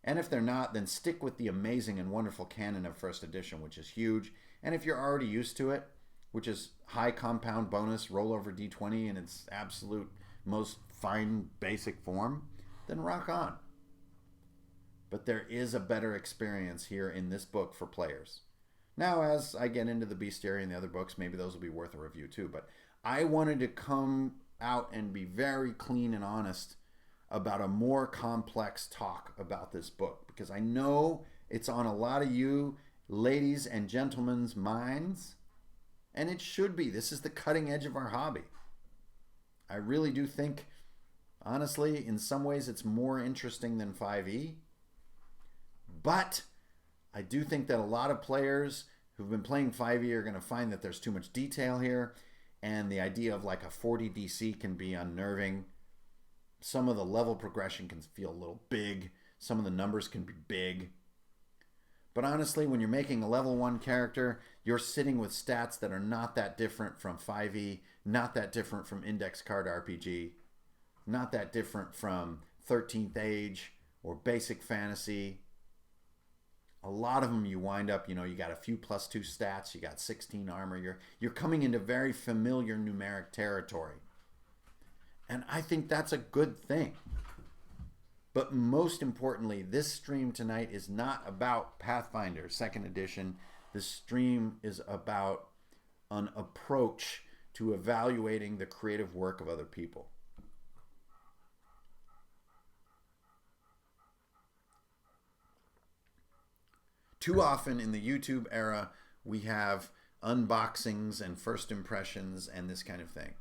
And if they're not, then stick with the amazing and wonderful canon of first edition, which is huge. And if you're already used to it, which is high compound bonus, roll over d20 in its absolute most fine basic form, then rock on. But there is a better experience here in this book for players. Now, as I get into the bestiary and the other books, maybe those will be worth a review too. But I wanted to come out and be very clean and honest about a more complex talk about this book, because I know it's on a lot of you ladies and gentlemen's minds, and it should be. This is the cutting edge of our hobby. I really do think, honestly, in some ways it's more interesting than 5e, but I do think that a lot of players who've been playing 5e are going to find that there's too much detail here, and the idea of like a 40 DC can be unnerving. Some of the level progression can feel a little big. Some of the numbers can be big. But honestly, when you're making a level 1 character, you're sitting with stats that are not that different from 5e, not that different from Index Card RPG, not that different from 13th Age or Basic Fantasy. A lot of them you wind up, you got a few +2 stats, you got 16 armor. You're coming into very familiar numeric territory. And I think that's a good thing. But most importantly, this stream tonight is not about Pathfinder 2nd edition. This stream is about an approach to evaluating the creative work of other people. Too often in the YouTube era, we have unboxings and first impressions and this kind of thing.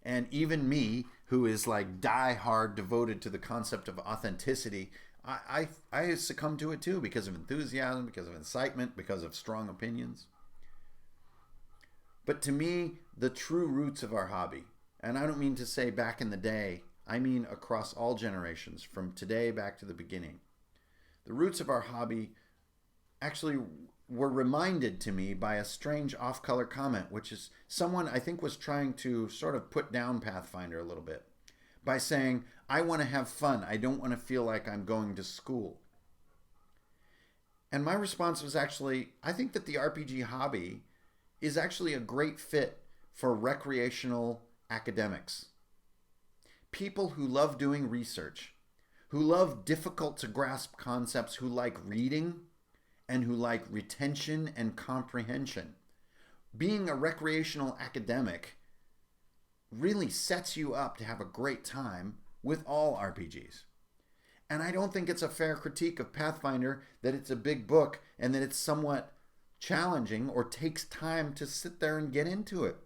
And even me, who is like die-hard devoted to the concept of authenticity, I succumb to it too, because of enthusiasm, because of incitement, because of strong opinions. But to me, the true roots of our hobby, and I don't mean to say back in the day, I mean across all generations, from today back to the beginning. The roots of our hobby actually were reminded to me by a strange off-color comment, which is someone I think was trying to sort of put down Pathfinder a little bit by saying, I want to have fun. I don't want to feel like I'm going to school. And my response was actually, I think that the RPG hobby is actually a great fit for recreational academics. People who love doing research, who love difficult to grasp concepts, who like reading, and who like retention and comprehension. Being a recreational academic really sets you up to have a great time with all RPGs. And I don't think it's a fair critique of Pathfinder that it's a big book and that it's somewhat challenging or takes time to sit there and get into it.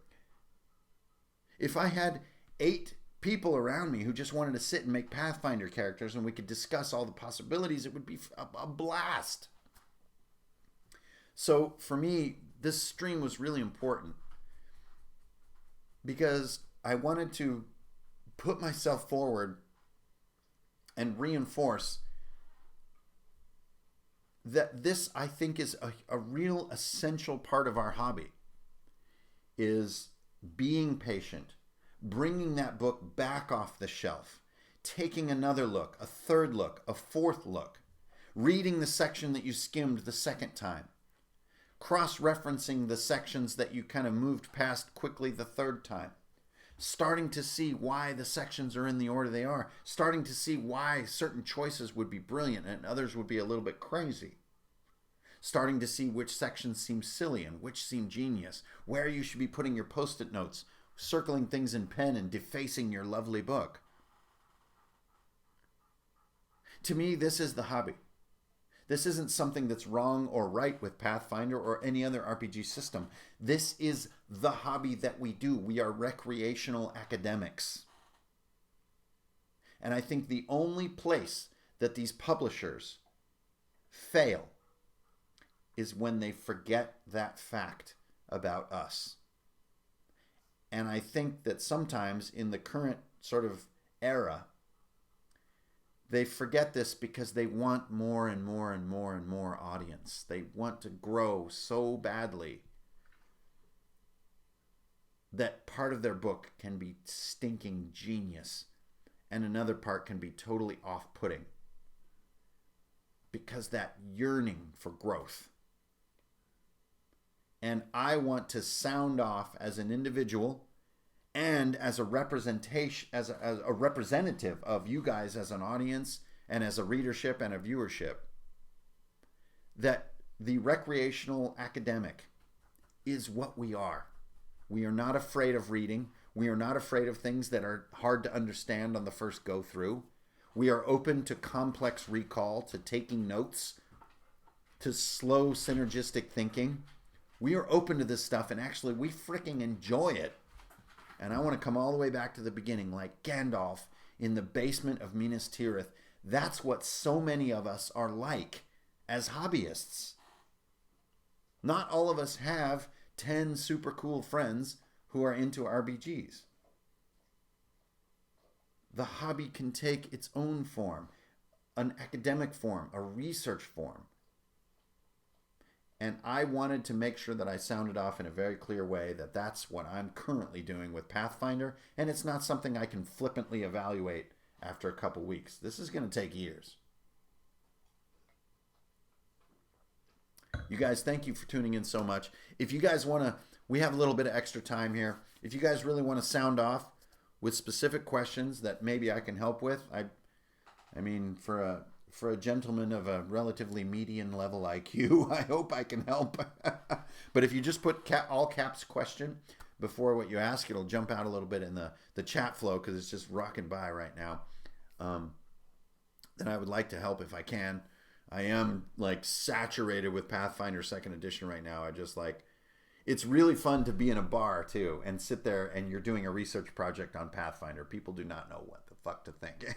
If I had 8 people around me who just wanted to sit and make Pathfinder characters and we could discuss all the possibilities, it would be a blast. So for me, this stream was really important because I wanted to put myself forward and reinforce that this, I think, is a real essential part of our hobby, is being patient, bringing that book back off the shelf, taking another look, a third look, a fourth look, reading the section that you skimmed the second time, cross-referencing the sections that you kind of moved past quickly the third time, starting to see why the sections are in the order they are, starting to see why certain choices would be brilliant and others would be a little bit crazy, starting to see which sections seem silly and which seem genius, where you should be putting your post-it notes, circling things in pen and defacing your lovely book. To me, this is the hobby. This isn't something that's wrong or right with Pathfinder or any other RPG system. This is the hobby that we do. We are recreational academics. And I think the only place that these publishers fail is when they forget that fact about us. And I think that sometimes in the current sort of era, they forget this because they want more and more and more and more audience. They want to grow so badly that part of their book can be stinking genius and another part can be totally off-putting. because that yearning for growth. And I want to sound off as an individual and as a representation, as a representative of you guys as an audience and as a readership and a viewership, that the recreational academic is what we are. We are not afraid of reading. We are not afraid of things that are hard to understand on the first go through. We are open to complex recall, to taking notes, to slow synergistic thinking. We are open to this stuff, and actually we freaking enjoy it. And I want to come all the way back to the beginning, like Gandalf in the basement of Minas Tirith. That's what so many of us are like as hobbyists. Not all of us have 10 super cool friends who are into RPGs. The hobby can take its own form, an academic form, a research form. And I wanted to make sure that I sounded off in a very clear way that that's what I'm currently doing with Pathfinder, and it's not something I can flippantly evaluate after a couple weeks. This is going to take years. You guys, thank you for tuning in so much. If you guys want to, we have a little bit of extra time here. If you guys really want to sound off with specific questions that maybe I can help with, I mean, for a gentleman of a relatively median level IQ, I hope I can help. But if you just put all caps question before what you ask, it'll jump out a little bit in the chat flow because it's just rocking by right now. Then I would like to help if I can. I am like saturated with Pathfinder 2nd edition right now. I just like, it's really fun to be in a bar too and sit there and you're doing a research project on Pathfinder. People do not know what the fuck to think.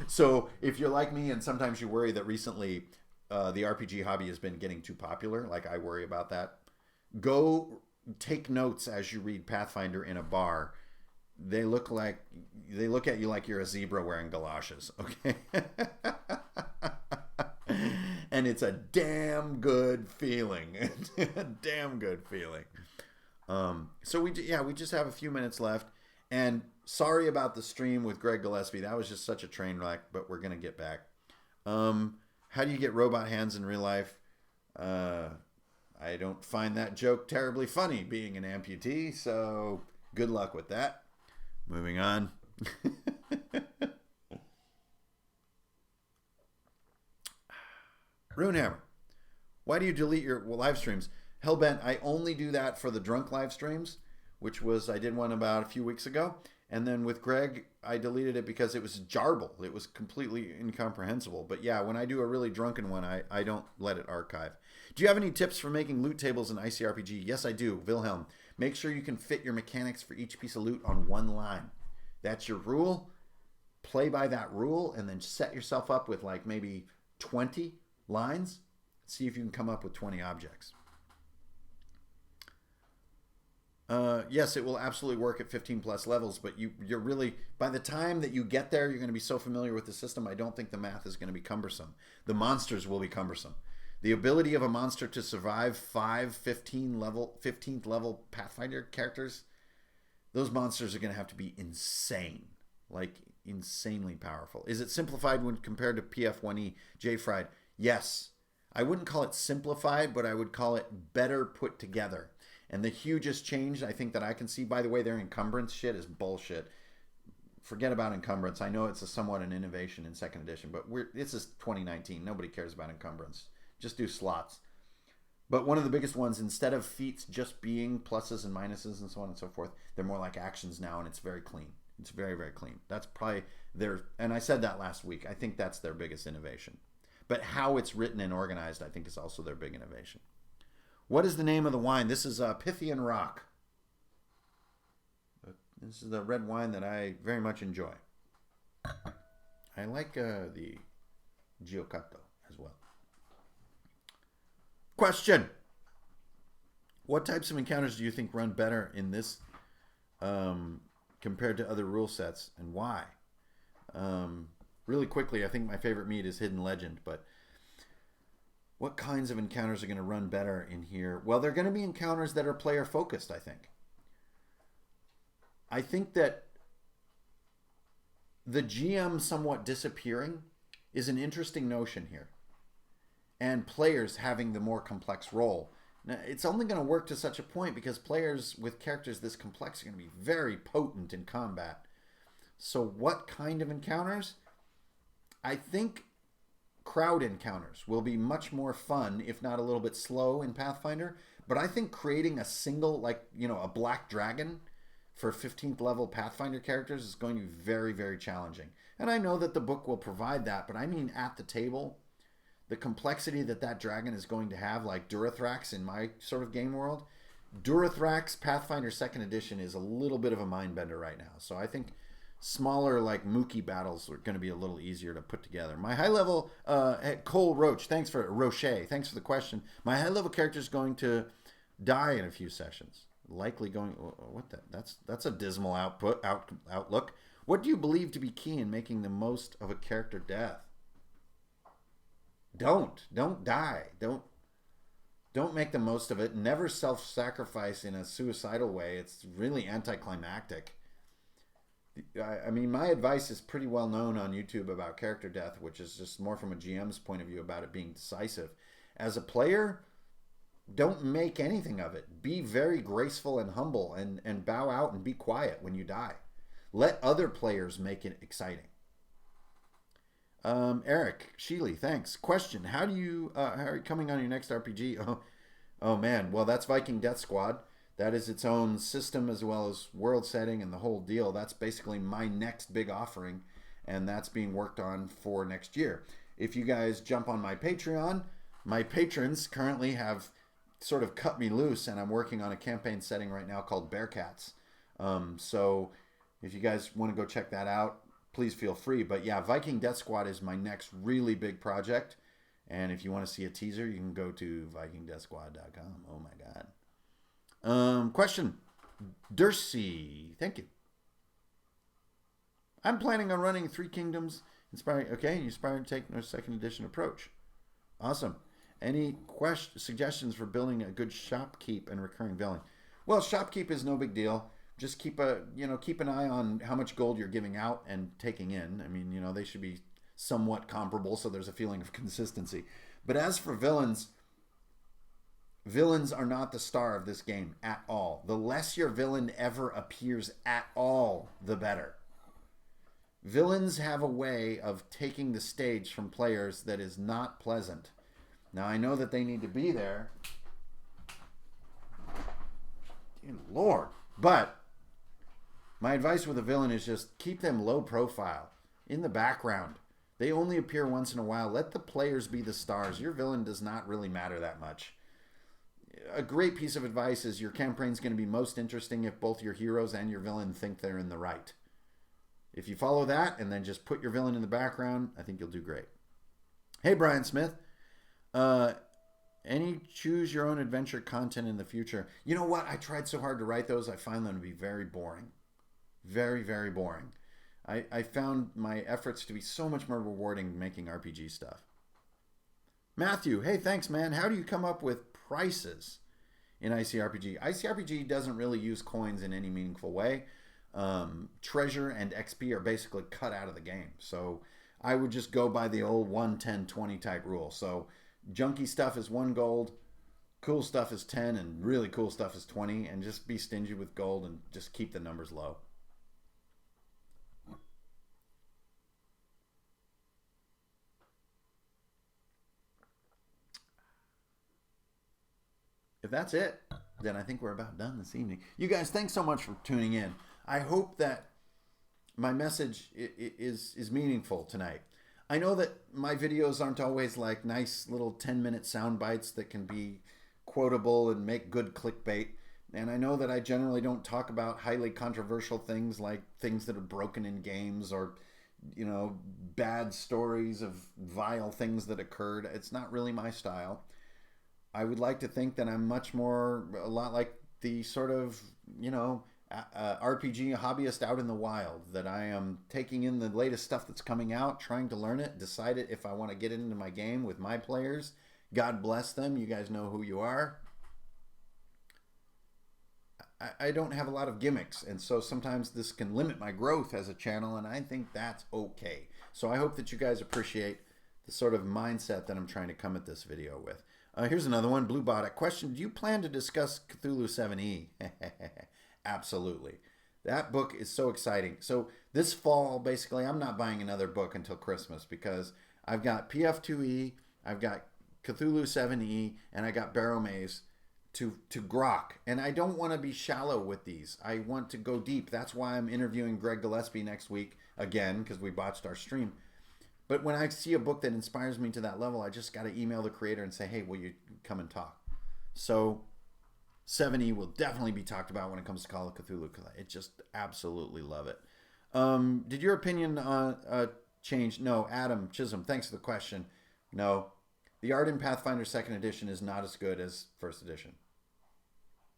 So if you're like me and sometimes you worry that recently the RPG hobby has been getting too popular, like I worry about that, go take notes as you read Pathfinder in a bar. They look at you like you're a zebra wearing galoshes, okay? And it's a damn good feeling. A damn good feeling. So we just have a few minutes left. And sorry about the stream with Greg Gillespie. That was just such a train wreck, but we're going to get back. How do you get robot hands in real life? I don't find that joke terribly funny, being an amputee, so good luck with that. Moving on. Runehammer, why do you delete your live streams? Hellbent, I only do that for the drunk live streams, which was, I did one about a few weeks ago. And then with Greg, I deleted it because it was jarbled. It was completely incomprehensible. But yeah, when I do a really drunken one, I don't let it archive. Do you have any tips for making loot tables in ICRPG? Yes, I do. Wilhelm, make sure you can fit your mechanics for each piece of loot on one line. That's your rule. Play by that rule and then set yourself up with like maybe 20 lines. See if you can come up with 20 objects. Yes, it will absolutely work at 15 plus levels, but you're really, by the time that you get there, you're going to be so familiar with the system, I don't think the math is going to be cumbersome. The monsters will be cumbersome. The ability of a monster to survive 15th level Pathfinder characters, those monsters are going to have to be insane, like insanely powerful. Is it simplified when compared to PF1E J-Fried? Yes. I wouldn't call it simplified, but I would call it better put together. And the hugest change I think that I can see, by the way, their encumbrance shit is bullshit. Forget about encumbrance. I know it's somewhat an innovation in 2nd edition, but this is 2019. Nobody cares about encumbrance. Just do slots. But one of the biggest ones, instead of feats just being pluses and minuses and so on and so forth, they're more like actions now, and it's very clean. It's very, very clean. That's probably and I said that last week, I think that's their biggest innovation. But how it's written and organized, I think, is also their big innovation. What is the name of the wine? This is Pythian Rock. This is the red wine that I very much enjoy. I like the Giocato as well. Question. What types of encounters do you think run better in this compared to other rule sets, and why? Really quickly, I think my favorite meat is Hidden Legend, but what kinds of encounters are going to run better in here? Well, they're going to be encounters that are player focused, I think. I think that the GM somewhat disappearing is an interesting notion here. And players having the more complex role. Now, it's only going to work to such a point because players with characters this complex are going to be very potent in combat. So what kind of encounters? I think crowd encounters will be much more fun, if not a little bit slow in Pathfinder. But I think creating a single, like, a black dragon for 15th level Pathfinder characters is going to be very, very challenging. And I know that the book will provide that, but I mean at the table, the complexity that dragon is going to have, like Durathrax in my sort of game world. Durathrax Pathfinder 2nd Edition is a little bit of a mind bender right now. So I think smaller, like Mookie battles are going to be a little easier to put together. My high level, Cole Roche, thanks for the question. My high level character is going to die in a few sessions. Likely going, that's a dismal outlook. What do you believe to be key in making the most of a character death? Don't die. Don't make the most of it. Never self-sacrifice in a suicidal way. It's really anticlimactic. I mean, my advice is pretty well known on YouTube about character death, which is just more from a GM's point of view about it being decisive. As a player, don't make anything of it. Be very graceful and humble and bow out and be quiet when you die. Let other players make it exciting. Eric Sheely, thanks. Question: how are you coming on your next RPG? Oh man, well that's Viking Death Squad. That is its own system as well as world setting and the whole deal. That's basically my next big offering, and that's being worked on for next year. If you guys jump on my Patreon, my patrons currently have sort of cut me loose, and I'm working on a campaign setting right now called Bearcats. So if you guys want to go check that out, please feel free. But yeah, Viking Death Squad is my next really big project. And if you want to see a teaser, you can go to vikingdeathsquad.com. Oh my God. Question. Dursey, thank you. I'm planning on running Three Kingdoms inspired to take a 2nd edition approach. Awesome. Any suggestions for building a good shopkeep and recurring villain? Well, shopkeep is no big deal. Just keep an eye on how much gold you're giving out and taking in. I mean, they should be somewhat comparable, so there's a feeling of consistency. But as for villains are not the star of this game at all. The less your villain ever appears at all, the better. Villains have a way of taking the stage from players that is not pleasant. Now, I know that they need to be there. Dear Lord. But my advice with a villain is just keep them low profile, in the background. They only appear once in a while. Let the players be the stars. Your villain does not really matter that much. A great piece of advice is your campaign is going to be most interesting if both your heroes and your villain think they're in the right. If you follow that and then just put your villain in the background, I think you'll do great. Hey, Brian Smith. Any choose your own adventure content in the future? You know what? I tried so hard to write those. I find them to be very boring. Very, very boring. I found my efforts to be so much more rewarding making RPG stuff. Matthew, hey, thanks, man. How do you come up with prices in ICRPG? ICRPG doesn't really use coins in any meaningful way. Treasure and XP are basically cut out of the game. So I would just go by the old 1, 10, 20 type rule. So junky stuff is 1 gold, cool stuff is 10, and really cool stuff is 20, and just be stingy with gold and just keep the numbers low. If that's it, then I think we're about done this evening. You guys, thanks so much for tuning in. I hope that my message is meaningful tonight. I know that my videos aren't always like nice little 10-minute sound bites that can be quotable and make good clickbait. And I know that I generally don't talk about highly controversial things like things that are broken in games or, bad stories of vile things that occurred. It's not really my style. I would like to think that I'm a lot like the sort of, RPG hobbyist out in the wild, that I am taking in the latest stuff that's coming out, trying to learn it, decide it if I want to get it into my game with my players. God bless them. You guys know who you are. I don't have a lot of gimmicks, and so sometimes this can limit my growth as a channel, and I think that's okay. So I hope that you guys appreciate the sort of mindset that I'm trying to come at this video with. Here's another one, Bluebot. Question, do you plan to discuss Cthulhu 7e? Absolutely. That book is so exciting. So this fall, basically, I'm not buying another book until Christmas because I've got PF2e, I've got Cthulhu 7e, and I got Barrow Maze to grok. And I don't want to be shallow with these. I want to go deep. That's why I'm interviewing Greg Gillespie next week again, because we botched our stream. But when I see a book that inspires me to that level, I just got to email the creator and say, hey, will you come and talk? So 7e will definitely be talked about when it comes to Call of Cthulhu, because I just absolutely love it. Did your opinion change? No. Adam Chisholm, thanks for the question. No. The art in Pathfinder 2nd edition is not as good as 1st edition.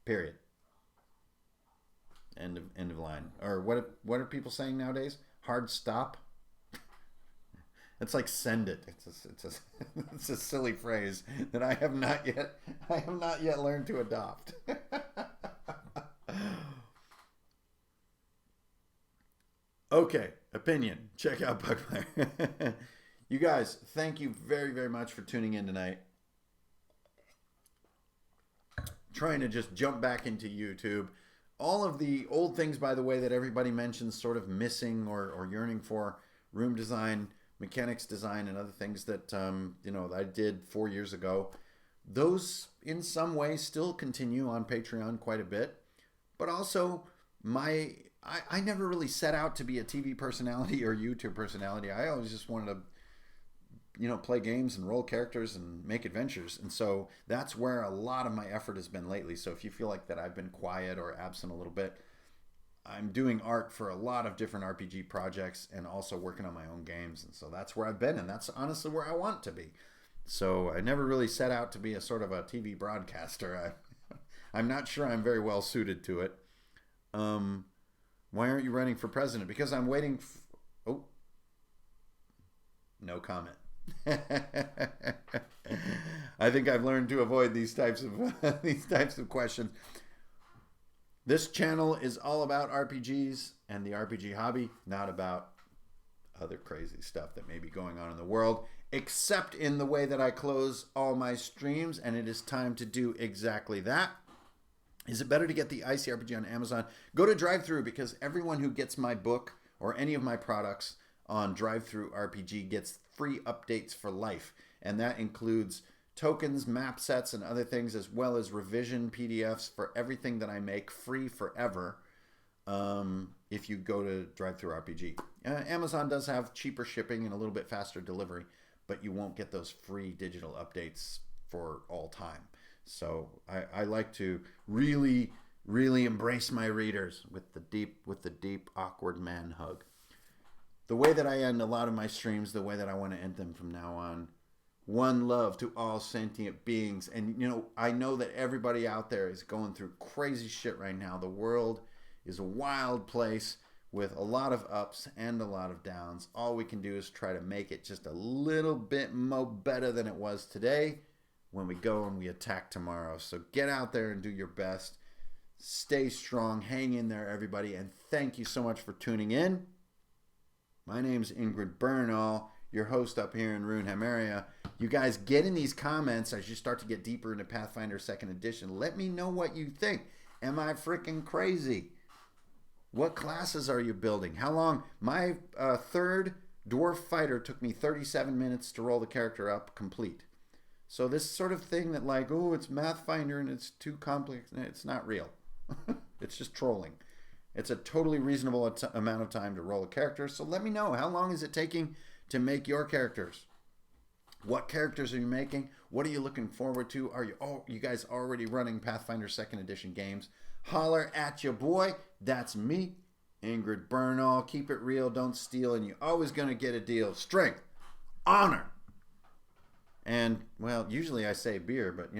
Period. End of line. Or what are people saying nowadays? Hard stop? It's like send it. It's a silly phrase that I have not yet learned to adopt. Okay, opinion. Check out Bugfire. You guys, thank you very, very much for tuning in tonight. Trying to just jump back into YouTube. All of the old things, by the way, that everybody mentions sort of missing or yearning for, room design, mechanics design, and other things that I did 4 years ago, those in some way still continue on Patreon quite a bit. But also I never really set out to be a TV personality or YouTube personality. I always just wanted to play games and roll characters and make adventures. And so that's where a lot of my effort has been lately. So if you feel like that I've been quiet or absent a little bit, I'm doing art for a lot of different RPG projects and also working on my own games. And so that's where I've been, and that's honestly where I want to be. So I never really set out to be a sort of a TV broadcaster. I'm not sure I'm very well suited to it. Why aren't you running for president? Because I'm waiting. Oh, no comment. I think I've learned to avoid these types of questions. This channel is all about RPGs and the RPG hobby, not about other crazy stuff that may be going on in the world, except in the way that I close all my streams, and it is time to do exactly that. Is it better to get the ICRPG on Amazon? Go to DriveThru, because everyone who gets my book or any of my products on DriveThru RPG gets free updates for life, and that includes tokens, map sets, and other things, as well as revision PDFs for everything that I make, free forever, if you go to DriveThru RPG. Amazon does have cheaper shipping and a little bit faster delivery, but you won't get those free digital updates for all time. So I like to really, really embrace my readers with the deep, awkward man hug. The way that I end a lot of my streams, the way that I want to end them from now on: one love to all sentient beings. And, I know that everybody out there is going through crazy shit right now. The world is a wild place with a lot of ups and a lot of downs. All we can do is try to make it just a little bit more better than it was today when we go and we attack tomorrow. So get out there and do your best. Stay strong. Hang in there, everybody. And thank you so much for tuning in. My name's Ingrid Bernal, your host up here in Runehammer. You guys get in these comments as you start to get deeper into Pathfinder 2nd edition. Let me know what you think. Am I freaking crazy? What classes are you building? How long? My third dwarf fighter took me 37 minutes to roll the character up complete. So this sort of thing that it's Pathfinder and it's too complex, it's not real. It's just trolling. It's a totally reasonable amount of time to roll a character. So let me know, how long is it taking to make your characters? What characters are you making? What are you looking forward to? Are you guys already running Pathfinder 2nd edition games? Holler at your boy. That's me, Ingrid Bernal. Keep it real, don't steal, and you're always going to get a deal. Strength, honor, and, well, usually I say beer, but,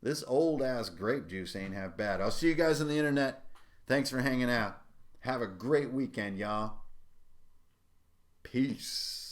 this old-ass grape juice ain't half bad. I'll see you guys on the internet. Thanks for hanging out. Have a great weekend, y'all. Peace.